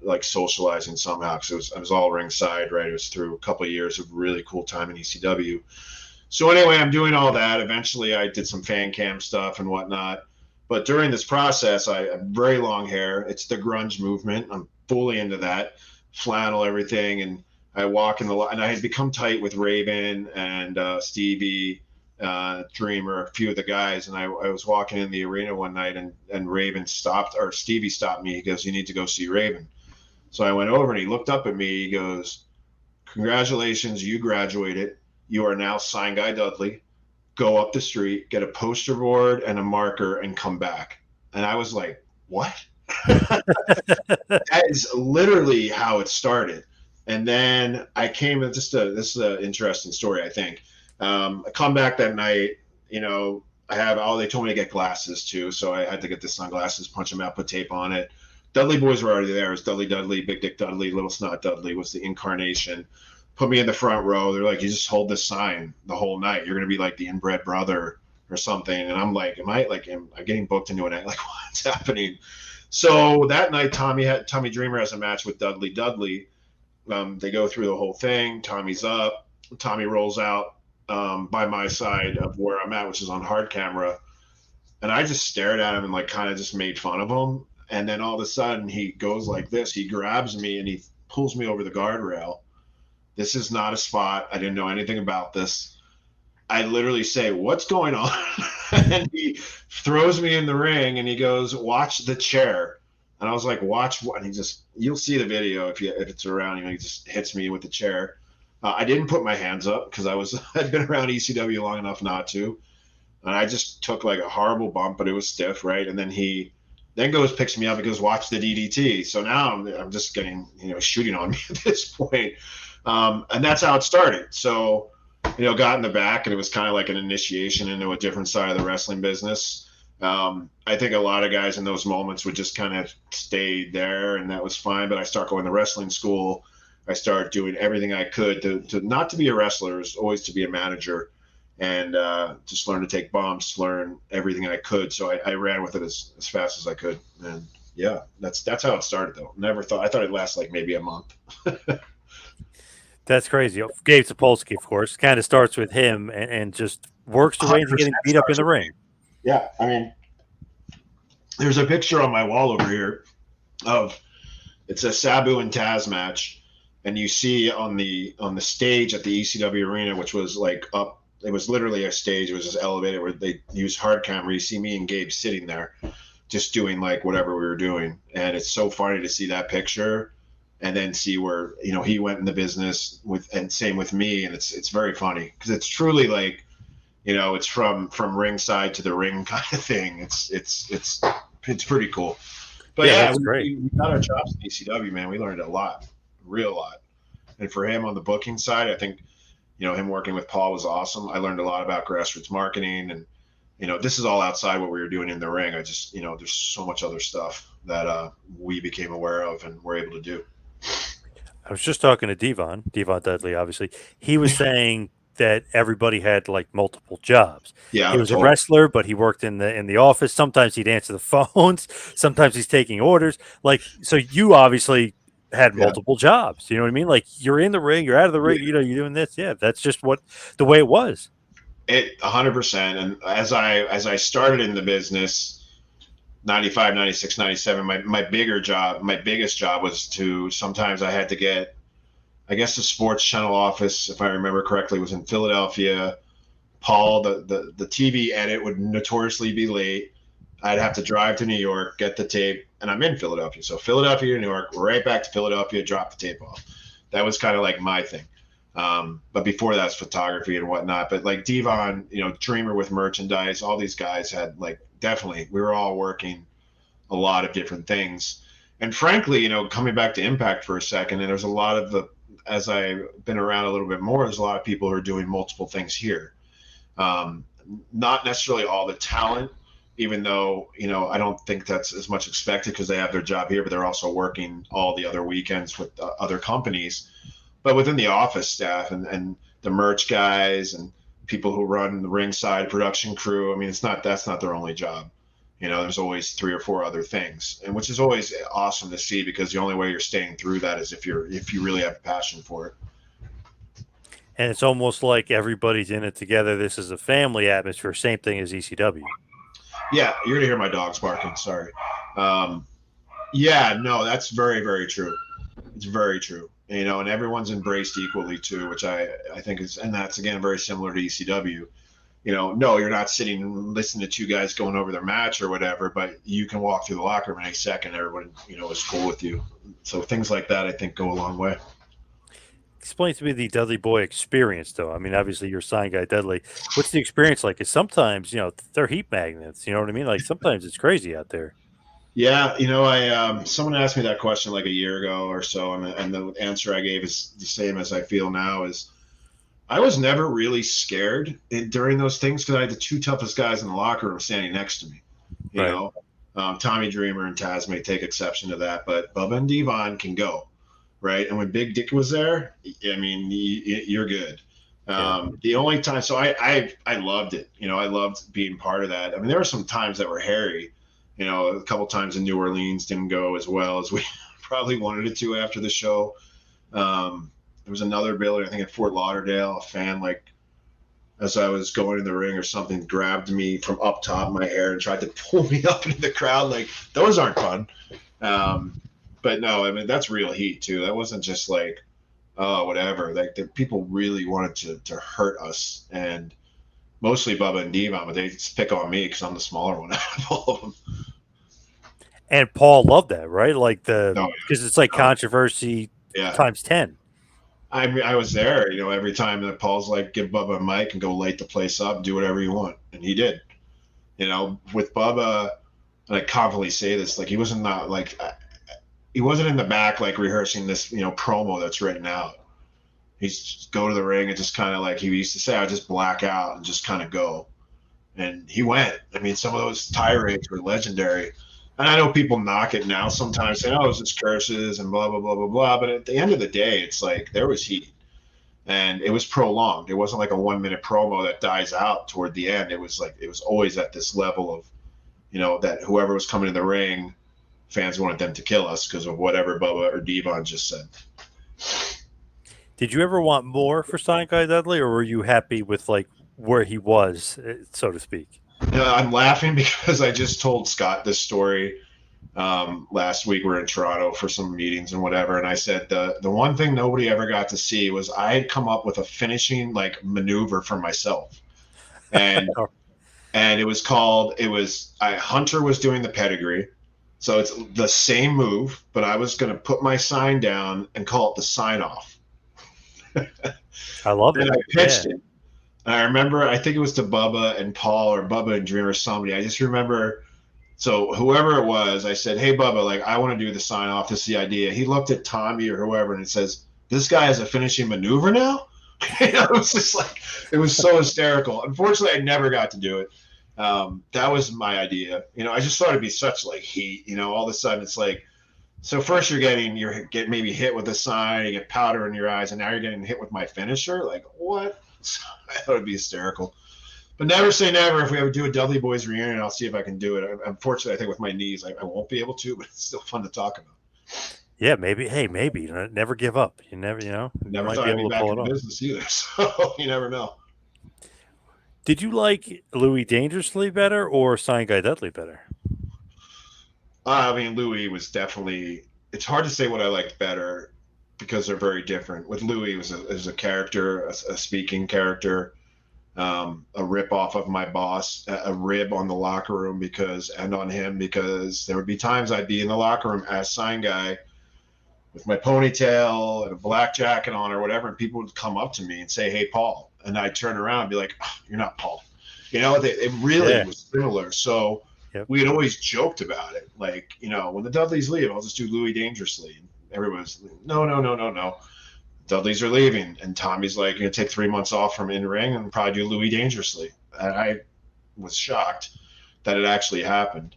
like socializing somehow, because I was all ringside, right? It was through a couple of years of really cool time in ECW. So anyway, I'm doing all that. Eventually, I did some fan cam stuff and whatnot. But during this process, I have very long hair. It's the grunge movement. I'm fully into that, flannel, everything. And I walk in the and I had become tight with Raven and Stevie, Dreamer, a few of the guys. And I was walking in the arena one night, and Raven stopped, or Stevie stopped me. He goes, "You need to go see Raven." So I went over and he looked up at me. He goes, "Congratulations, you graduated. You are now Sign Guy Dudley. Go up the street, get a poster board and a marker, and come back." And I was like, "What?" That is literally how it started. And then I came, this is an interesting story, I think. I come back that night, you know, they told me to get glasses too. So I had to get the sunglasses, punch them out, put tape on it. Dudley boys were already there. It was Dudley Dudley, Big Dick Dudley, Little Snot Dudley was the incarnation. Put me in the front row. They're like, "You just hold this sign the whole night. You're going to be like the inbred brother or something." And I'm like, am I getting booked into an act? Like, what's happening? So that night, Tommy Dreamer has a match with Dudley Dudley. They go through the whole thing. Tommy's up. Tommy rolls out by my side of where I'm at, which is on hard camera. And I just stared at him and like kind of just made fun of him. And then all of a sudden he goes like this. He grabs me and he pulls me over the guardrail. This is not a spot. I didn't know anything about this. I literally say, "What's going on?" And he throws me in the ring and he goes, "Watch the chair." And I was like, "Watch what?" And you'll see the video if it's around. You know, he just hits me with the chair. I didn't put my hands up because I'd been around ECW long enough not to. And I just took like a horrible bump, but it was stiff, right? And then he then picks me up and goes, "Watch the DDT." So now I'm just getting, shooting on me at this point. And that's how it started. So, got in the back, and it was kind of like an initiation into a different side of the wrestling business. I think a lot of guys in those moments would just kind of stay there, and that was fine. But I started going to wrestling school. I started doing everything I could to not to be a wrestler, is always to be a manager, and just learn to take bumps, learn everything I could. So I ran with it as fast as I could. And yeah, that's how it started, though. I thought it'd last like maybe a month. That's crazy. Gabe Sapolsky, of course, kind of starts with him and just works their way into 100% getting beat up in the starts. ring. Yeah, I mean, there's a picture on my wall over here of it's a Sabu and Taz match, and you see on the stage at the ECW arena, which was like up. It was literally a stage. It was just elevated where they used hard camera. You see me and Gabe sitting there, just doing like whatever we were doing, and it's so funny to see that picture, and then see where he went in the business with, and same with me, and it's very funny because it's truly like it's from ringside to the ring kind of thing. It's pretty cool. But Yeah, yeah, that's great. we got our chops in ECW, man. We learned a lot, real lot. And for him on the booking side, I think him working with Paul was awesome. I learned a lot about grassroots marketing, and this is all outside what we were doing in the ring. I just there's so much other stuff that we became aware of and were able to do. I was just talking to Devon Dudley, obviously. He was saying that everybody had like multiple jobs. Yeah, He was a totally. wrestler, but he worked in the office. Sometimes he'd answer the phones, sometimes he's taking orders. Like, so you obviously had Yeah. multiple jobs. You know what I mean? Like, you're in the ring, you're out of the ring, Yeah. you're doing this. Yeah, that's just the way it was. It 100%. And as I started in the business, 95, 96, 97, my biggest job was to, sometimes I had to get, I guess the sports channel office, if I remember correctly, was in Philadelphia. Paul, the TV edit would notoriously be late. I'd have to drive to New York, get the tape, and I'm in Philadelphia. So Philadelphia to New York, right back to Philadelphia, drop the tape off. That was kind of like my thing. But before that's photography and whatnot. But like Devon, Dreamer with merchandise, all these guys had like definitely we were all working a lot of different things. And frankly, coming back to Impact for a second, and there's a lot of the as I've been around a little bit more, there's a lot of people who are doing multiple things here. Um, Not necessarily all the talent, even though I don't think that's as much expected because they have their job here, but they're also working all the other weekends with other companies. But within the office staff and the merch guys and people who run the ringside production crew, I mean, that's not their only job. There's always three or four other things, and which is always awesome to see because the only way you're staying through that is if you really have a passion for it. And it's almost like everybody's in it together. This is a family atmosphere. Same thing as ECW. Yeah, you're gonna hear my dogs barking. Sorry. Um, yeah, no, that's very, very true. It's very true. And everyone's embraced equally too, which I think is, and that's again very similar to ECW. No, you're not sitting and listening to two guys going over their match or whatever, but you can walk through the locker room in a second. Everyone, is cool with you. So things like that, I think, go a long way. Explain to me the Dudley Boy experience, though. I mean, obviously you're sign guy Dudley. What's the experience like? Because sometimes, they're heat magnets. You know what I mean? Like sometimes it's crazy out there. Yeah, I someone asked me that question like a year ago or so, and the answer I gave is the same as I feel now. Is I was never really scared during those things because I had the two toughest guys in the locker room standing next to me. You Right. know, Tommy Dreamer and Taz may take exception to that, but Bubba and Devon can go, right? And when Big Dick was there, I mean, you're good. Yeah. The only time, so I loved it. I loved being part of that. I mean, there were some times that were hairy. A couple times in New Orleans didn't go as well as we probably wanted it to after the show. There was another building, I think in Fort Lauderdale, a fan like as I was going in the ring or something grabbed me from up top of my hair and tried to pull me up into the crowd. Like those aren't fun. But no, I mean that's real heat too. That wasn't just like oh whatever. Like the people really wanted to hurt us and mostly Bubba and Devon, but they just pick on me because I'm the smaller one out of all of them. And Paul loved that, right? Like No, because it's like no, controversy yeah. times 10. I was there, every time that Paul's like, give Bubba a mic and go light the place up, do whatever you want. And he did. With Bubba, and I confidently say this, like he wasn't not like he wasn't in the back like rehearsing this, promo that's written out. He's just go to the ring and just kind of like he used to say, I just black out and just kind of go. And he went. I mean, some of those tirades were legendary. And I know people knock it now sometimes, saying, "Oh, it's just curses and blah blah blah blah blah." But at the end of the day, it's like there was heat, and it was prolonged. It wasn't like a 1 minute promo that dies out toward the end. It was like it was always at this level of, that whoever was coming in the ring, fans wanted them to kill us because of whatever Bubba or Devon just said. Did you ever want more for sign guy Dudley, or were you happy with like where he was, so to speak? I'm laughing because I just told Scott this story last week. We were in Toronto for some meetings and whatever, and I said the one thing nobody ever got to see was I had come up with a finishing like maneuver for myself, and Hunter was doing the pedigree, so it's the same move, but I was going to put my sign down and call it the sign off, I love and it. I Yeah. pitched it. And I remember, I think it was to Bubba and Paul or Bubba and Dream or somebody. I just remember so whoever it was, I said, "Hey Bubba, like I want to do the sign off. This is the idea." He looked at Tommy or whoever and it says, "This guy has a finishing maneuver now." It was just like it was so hysterical. Unfortunately, I never got to do it. That was my idea. I just thought it'd be such like heat. All of a sudden it's like so first you're get maybe hit with a sign, you get powder in your eyes, and now you're getting hit with my finisher. Like what? I thought it'd be hysterical. But never say never. If we ever do a Dudley Boys reunion, I'll see if I can do it. Unfortunately, I think with my knees, I won't be able to, but it's still fun to talk about. Yeah, maybe. Hey, maybe. Never give up. You never, you Never might thought be I'd be able to back pull in it the off. business either, so you never know. Did you like Louis Dangerously better or Sign Guy Dudley better? I mean, Louis was definitely. It's hard to say what I liked better because they're very different. With Louis, it was a character, a speaking character. a rip off of my boss, a rib on the locker room and on him, because there would be times I'd be in the locker room as sign guy with my ponytail and a black jacket on or whatever, and people would come up to me and say, "Hey, Paul," and I'd turn around and be like, oh, "You're not Paul." It really Yeah. was similar. So Yep. we had always joked about it, like, when the Dudleys leave, I'll just do Louis Dangerously. And everyone's no, no, no, no, no. Dudleys are leaving, and Tommy's like, "You're gonna take 3 months off from in ring and probably do Louis Dangerously." And I was shocked that it actually happened.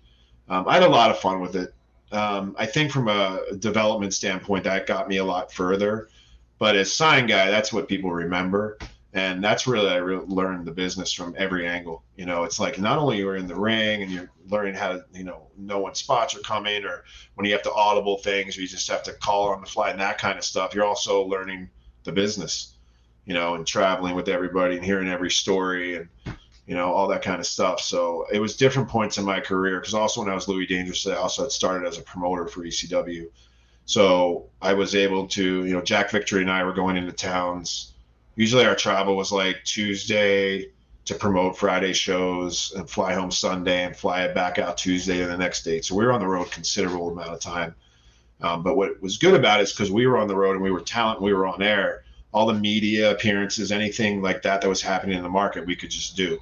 I had a lot of fun with it. I think from a development standpoint, that got me a lot further. But as sign guy, that's what people remember. And that's really, learned the business from every angle. It's like not only you're in the ring and you're learning how to, know when spots are coming, or when you have to audible things, or you just have to call on the fly and that kind of stuff. You're also learning the business, and traveling with everybody and hearing every story and, all that kind of stuff. So it was different points in my career, because also when I was Louis Dangerous, I also had started as a promoter for ECW. So I was able to, Jack Victory and I were going into towns. Usually our travel was like Tuesday to promote Friday shows and fly home Sunday and fly back out Tuesday to the next day. So we were on the road considerable amount of time. But what was good about it is because we were on the road and we were talent, and we were on air, all the media appearances, anything like that was happening in the market, we could just do,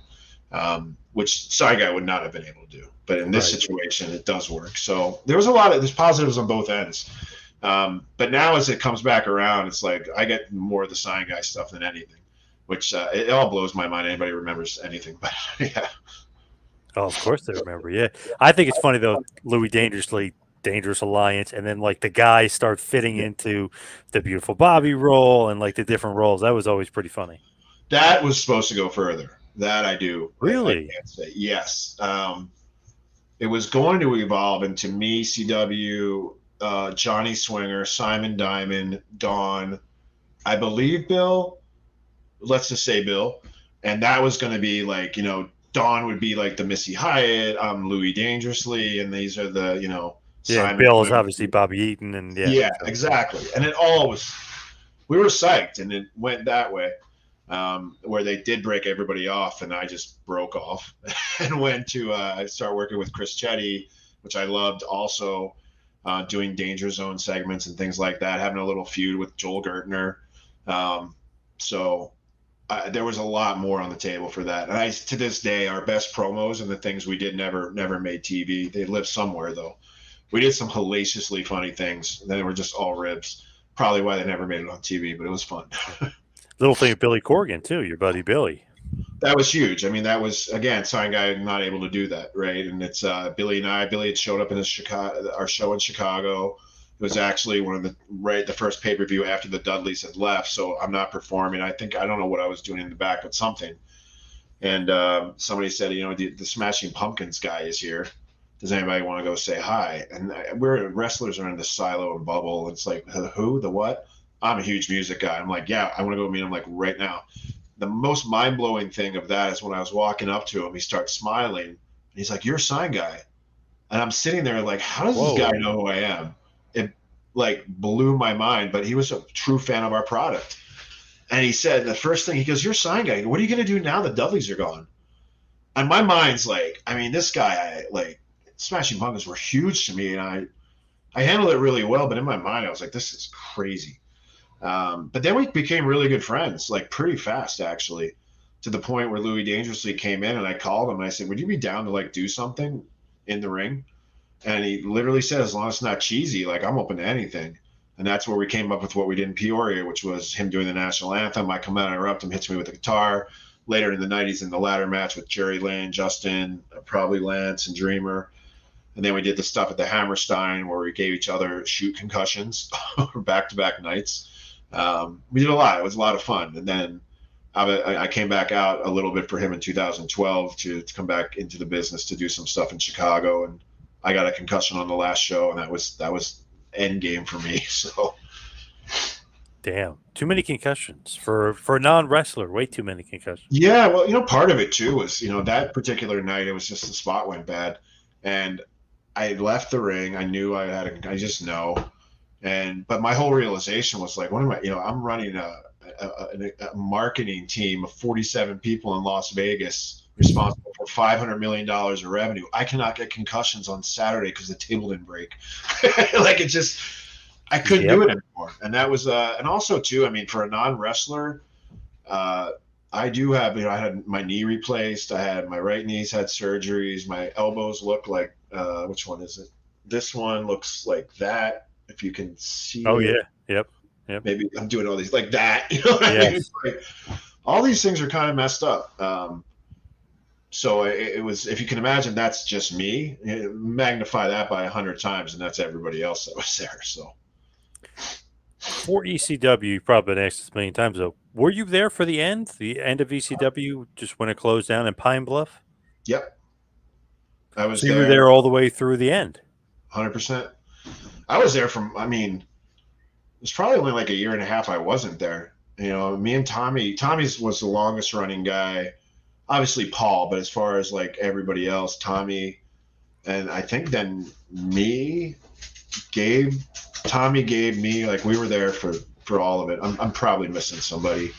which Side Guy would not have been able to do. But in this Right. situation, it does work. So there's positives on both ends. But now as it comes back around, it's like I get more of the Sign Guy stuff than anything, which it all blows my mind. Anybody remembers anything, but yeah. Oh, of course they remember. Yeah. I think it's funny though, Louis Dangerously, Dangerous Alliance, and then like the guys start fitting into the Beautiful Bobby role and like the different roles. That was always pretty funny. That was supposed to go further. That I do. I Really? can't say yes. It was going to evolve into me, CW, Johnny Swinger, Simon Diamond, Dawn, I believe Bill. Let's just say Bill, and that was going to be like, Dawn would be like the Missy Hyatt, Louis Dangerously, and these are the, Yeah, and Simon. Bill is obviously Bobby Eaton, and yeah. Yeah, So exactly. And it all was, we were psyched, and it went that way. Where they did break everybody off, and I just broke off and went to start working with Chris Chetty, which I loved also, doing Danger Zone segments and things like that, having a little feud with Joel Gertner. So there was a lot more on the table for that. And to this day, our best promos and the things we did never made TV. They live somewhere though. We did some hellaciously funny things. They were just all ribs. Probably why they never made it on TV, but it was fun. yeah. Little thing with Billy Corgan too, your buddy Billy. That was huge. I mean, that was, again, Sign Guy not able to do that, right? And it's Billy and I. Billy had showed up in our show in Chicago. It was actually one of the first pay per view after the Dudleys had left. So I'm not performing. I don't know what I was doing in the back, but something. And somebody said, the Smashing Pumpkins guy is here. Does anybody want to go say hi? And wrestlers are in the silo and bubble. And it's like, who, the what? I'm a huge music guy. I'm like, yeah, I want to go meet him like right now. The most mind-blowing thing of that is when I was walking up to him, he starts smiling. And he's like, "You're a Sign Guy." And I'm sitting there like, how does this guy Whoa. know who I am? It like blew my mind, but he was a true fan of our product. And he said the first thing, he goes, "You're a Sign Guy. What are you going to do now the Dudleys are gone?" And my mind's like, I mean, this guy, Smashing Pumpkins were huge to me, and I handled it really well, but in my mind, I was like, this is crazy. But then we became really good friends, like pretty fast, actually, to the point where Louis Dangerously came in, and I called him and I said, "Would you be down to like do something in the ring?" And he literally said, "As long as it's not cheesy, like I'm open to anything." And that's where we came up with what we did in Peoria, which was him doing the national anthem. I come out, I interrupt him, hits me with the guitar. Later in the night, he's in the ladder match with Jerry Lynn, Justin, probably Lance, and Dreamer. And then we did the stuff at the Hammerstein where we gave each other shoot concussions back to back nights. We did a lot. It was a lot of fun. And then I came back out a little bit for him in 2012 to come back into the business to do some stuff in Chicago. And I got a concussion on the last show, and that was end game for me. So Damn. Too many concussions for a non wrestler. Way too many concussions. yeah, well, part of it too was, that particular night it was just the spot went bad, and I left the ring. I knew I just know. But my whole realization was like, what am I, I'm running a marketing team of 47 people in Las Vegas responsible for $500 million of revenue. I cannot get concussions on Saturday because the table didn't break. Like, it just, I couldn't Yep. do it anymore. And that was, and also too, I mean, for a non-wrestler, uh, I do have, I had my knee replaced. I had my right knees had surgeries. My elbows look like, which one is it? This one looks like that. If you can see Oh it, yeah. Yep. Yep. maybe I'm doing all these like that. You know what I mean? Yes. It's like, all these things are kind of messed up. So it was, if you can imagine, that's just me. Magnify that by 100 times, and that's everybody else that was there. So, For ECW, you've probably been asked this a million times though. Were you there for the end? The end of ECW, just when it closed down in Pine Bluff? yep, I So was you were there there all the way through the end. 100%. I was there from, I mean, it's probably only like a year and a half I wasn't there. Me and Tommy's was the longest running guy. Obviously Paul, but as far as like everybody else, Tommy, and I think then me, Gabe, Tommy, Gabe, me, like we were there for all of it. I'm probably missing somebody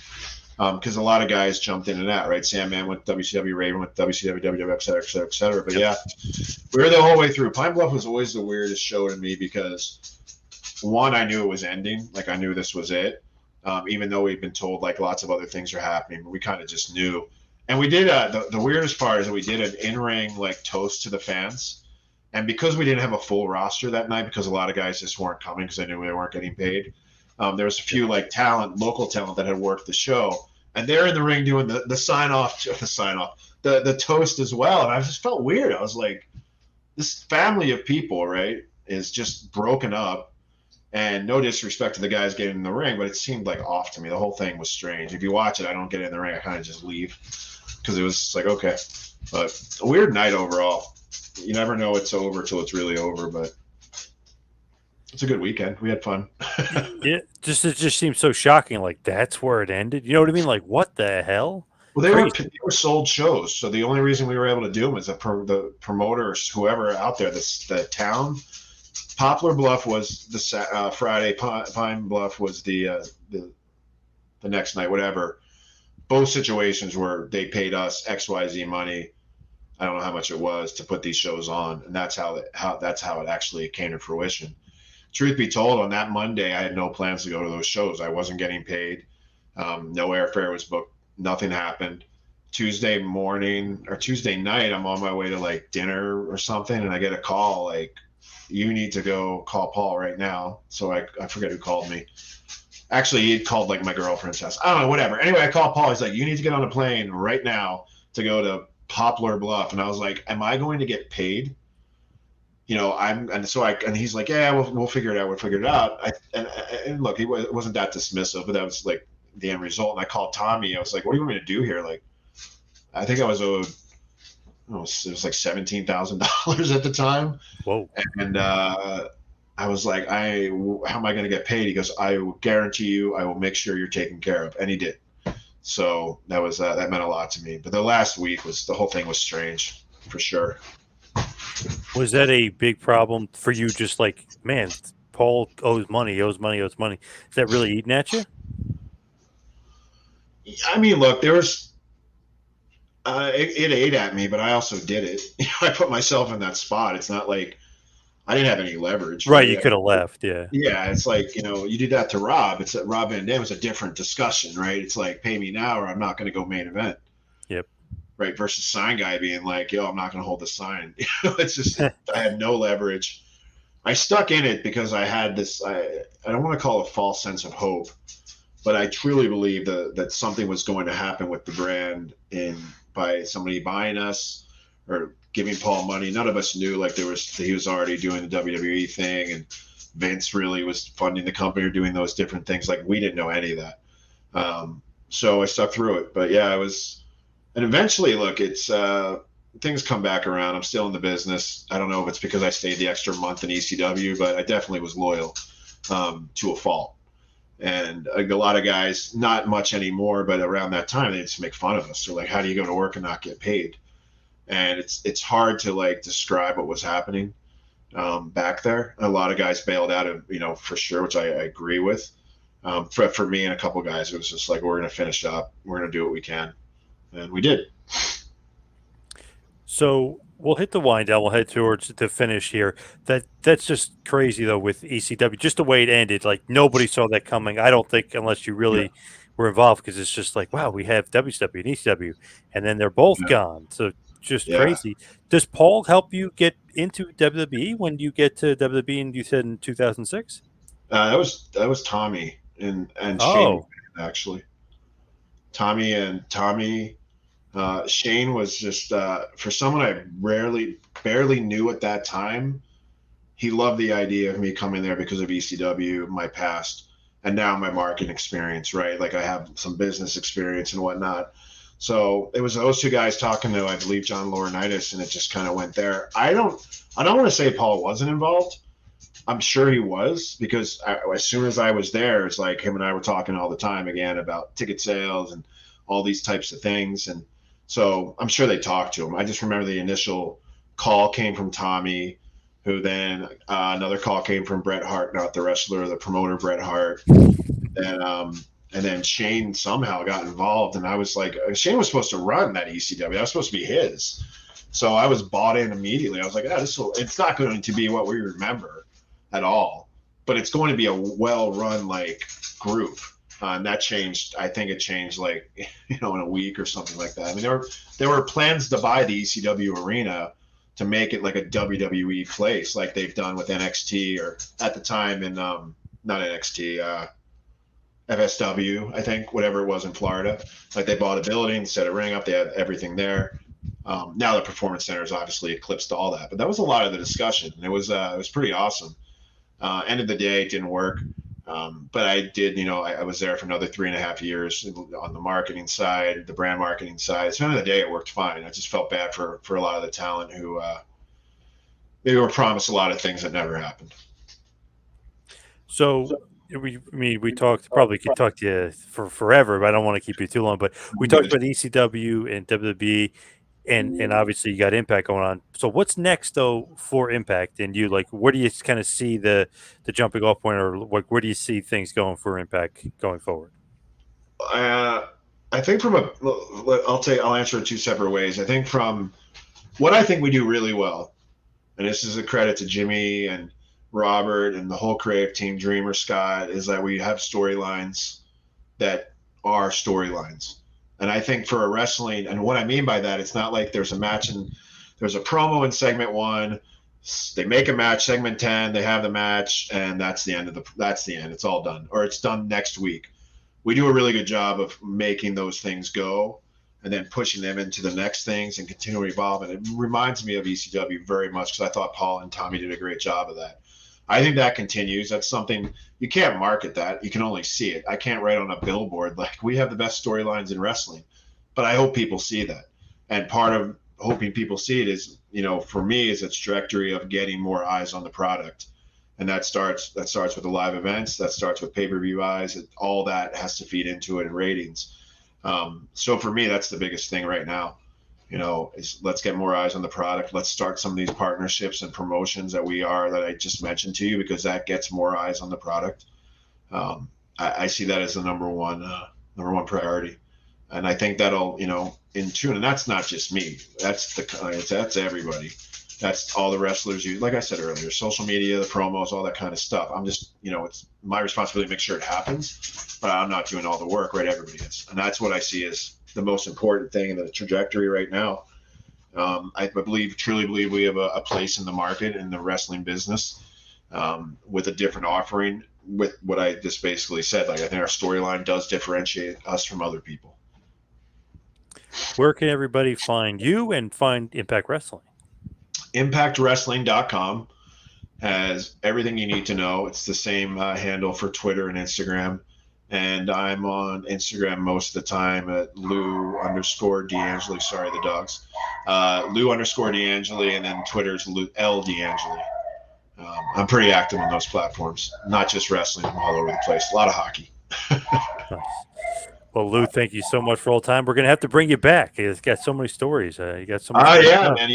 because a lot of guys jumped in and out, right? Sandman went WCW, Raven went WCW, WWF, et cetera, et cetera, et cetera. But Yep. yeah, we were the whole way through. Pine Bluff was always the weirdest show to me because one, I knew it was ending. Like I knew this was it. Even though we'd been told like lots of other things are happening, but we kind of just knew. And we did the weirdest part is that we did an in-ring like toast to the fans. And because we didn't have a full roster that night, because a lot of guys just weren't coming because they knew they weren't getting paid, there was a few like local talent that had worked the show, and they're in the ring doing the sign off, the toast as well. And I just felt weird. I was like, this family of people, right, is just broken up. And no disrespect to the guys getting in the ring, but it seemed like off to me. The whole thing was strange. If you watch it, I don't get in the ring. I kind of just leave because it was just like, okay. But a weird night overall. You never know it's over till it's really over, but it's a good weekend. We had fun. Yeah, it just seems so shocking. Like that's where it ended. You know what I mean? Like what the hell? Well, Crazy. they were sold shows, so the only reason we were able to do them is the promoters, whoever out there, the town. Poplar Bluff was the Friday. Pine Bluff was the next night. Whatever. Both situations where they paid us XYZ money. I don't know how much it was to put these shows on, and that's how it actually came to fruition. Truth be told, on that Monday, I had no plans to go to those shows. I wasn't getting paid. No airfare was booked. Nothing happened. Tuesday morning or Tuesday night, I'm on my way to like dinner or something, and I get a call like, "You need to go call Paul right now." So I forget who called me. Actually, he called like my girlfriend's house. I don't know, whatever. Anyway, I called Paul. He's like, "You need to get on a plane right now to go to Poplar Bluff." And I was like, "Am I going to get paid?" And he's like, "Yeah, we'll figure it out. We'll figure it out." And look, it wasn't that dismissive, but that was like the end result. And I called Tommy. I was like, "What do you want me to do here?" Like, I think I was owed, it was like $17,000 at the time. Whoa. And I was like, how am I going to get paid? He goes, "I will guarantee you, I will make sure you're taken care of." And he did. So that meant a lot to me. But the last week the whole thing was strange for sure. Was that a big problem for you? Just like, man, Paul owes money, owes money, owes money. Is that really eating at you? I mean, look, there was, it ate at me, but I also did it. I put myself in that spot. It's not like I didn't have any leverage, Right. You right? could have left. Yeah. Yeah, it's like, you did that to Rob. It's that Rob Van Dam is a different discussion, right? It's like, pay me now or I'm not going to go main event, Yep. right? Versus sign guy being like, yo, I'm not going to hold the sign. It's just, I had no leverage. I stuck in it because I had this, I don't want to call it a false sense of hope, but I truly believe that something was going to happen with the brand by somebody buying us or giving Paul money. None of us knew like he was already doing the WWE thing and Vince really was funding the company or doing those different things. Like we didn't know any of that. So I stuck through it, but yeah, and eventually look, it's, things come back around. I'm still in the business. I don't know if it's because I stayed the extra month in ECW, but I definitely was loyal, to a fault. And a lot of guys, not much anymore, but around that time, they just make fun of us. They're like, "How do you go to work and not get paid?" And it's hard to like describe what was happening back there. A lot of guys bailed out, of for sure, which I agree with. For me and a couple guys, it was just like, we're going to finish up. We're going to do what we can. And we did. So we'll hit the wind down. We'll head towards the finish here. That's just crazy though with ECW. Just the way it ended, like nobody saw that coming. I don't think unless you Yeah. really were involved, because it's just like, wow, we have WCW and ECW, and then they're both Yeah. gone. So just Yeah. crazy. Does Paul help you get into WWE when you get to WWE? And you said in 2006. That was Tommy and Shane, Oh, actually. Tommy. Shane was just, for someone I barely knew at that time. He loved the idea of me coming there because of ECW, my past, and now my marketing experience, right? Like, I have some business experience and whatnot. So it was those two guys talking to, I believe, John Laurinaitis, and it just kind of went there. I don't want to say Paul wasn't involved. I'm sure he was, because as soon as I was there, it's like him and I were talking all the time again about ticket sales and all these types of things. And so I'm sure they talked to him. I just remember the initial call came from Tommy, who then, another call came from Bret Hart, not the wrestler, the promoter Bret Hart. And then Shane somehow got involved, and I was like, Shane was supposed to run that ECW. That was supposed to be his. So I was bought in immediately. I was like, it's not going to be what we remember at all, but it's going to be a well-run, like, group. And that changed. I think it changed, like, in a week or something like that. I mean, there were plans to buy the ECW arena to make it like a WWE place, like they've done with NXT, or at the time in, not NXT, FSW, I think, whatever it was in Florida. Like, they bought a building, set a ring up, they had everything there. Now the performance center has obviously eclipsed all that, but that was a lot of the discussion, and it was pretty awesome. End of the day, it didn't work. But I did, I was there for another 3.5 years on the marketing side, the brand marketing side. So, end of the day, it worked fine. I just felt bad for a lot of the talent who, they were promised a lot of things that never happened. so we talked, probably could talk to you for forever, but I don't want to keep you too long. But we talked about ECW and WWE, and obviously you got Impact going on. So what's next though for Impact and you? Like, where do you kind of see the jumping off point, or like where do you see things going for Impact going forward? Uh, I think I'll answer it two separate ways. I think from what I think we do really well, and this is a credit to Jimmy and Robert and the whole creative team, Dreamer Scott, is that we have storylines that are storylines. And I think for a wrestling, and what I mean by that, it's not like there's a match and there's a promo in segment one, they make a match, segment 10, they have the match, and that's the end. It's all done, or it's done next week. We do a really good job of making those things go and then pushing them into the next things and continue to evolve. And it reminds me of ECW very much, because I thought Paul and Tommy did a great job of that. I think that continues. That's something you can't market that. You can only see it. I can't write on a billboard like, we have the best storylines in wrestling, but I hope people see that. And part of hoping people see it is, for me, is its trajectory of getting more eyes on the product. And that starts with the live events. That starts with pay-per-view eyes. All that has to feed into it in ratings. So for me, that's the biggest thing right now. Is let's get more eyes on the product. Let's start some of these partnerships and promotions that I just mentioned to you, because that gets more eyes on the product. I see that as the number one priority, and I think that'll, in tune. And that's not just me. That's everybody. That's all the wrestlers use. Like I said earlier, social media, the promos, all that kind of stuff. I'm just, it's my responsibility to make sure it happens, but I'm not doing all the work, right? Everybody is. And that's what I see as the most important thing in the trajectory right now. I truly believe we have a place in the market, in the wrestling business, with a different offering, with what I just basically said. Like, I think our storyline does differentiate us from other people. Where can everybody find you and find Impact Wrestling? ImpactWrestling.com has everything you need to know. It's the same handle for Twitter and Instagram. And I'm on Instagram most of the time at Lou_D'Angeli. Sorry, the dogs. Lou_D'Angeli, and then Twitter's L D'Angeli. I'm pretty active on those platforms, not just wrestling. I'm all over the place. A lot of hockey. Nice. Well, Lou, thank you so much for all the time. We're gonna have to bring you back. It's got so many stories. You got so much great Yeah, stuff. man.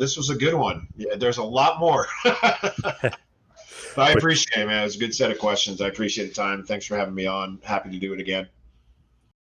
This was a good one. Yeah, there's a lot more. I But appreciate it, man. It was a good set of questions. I appreciate the time. Thanks for having me on. Happy to do it again.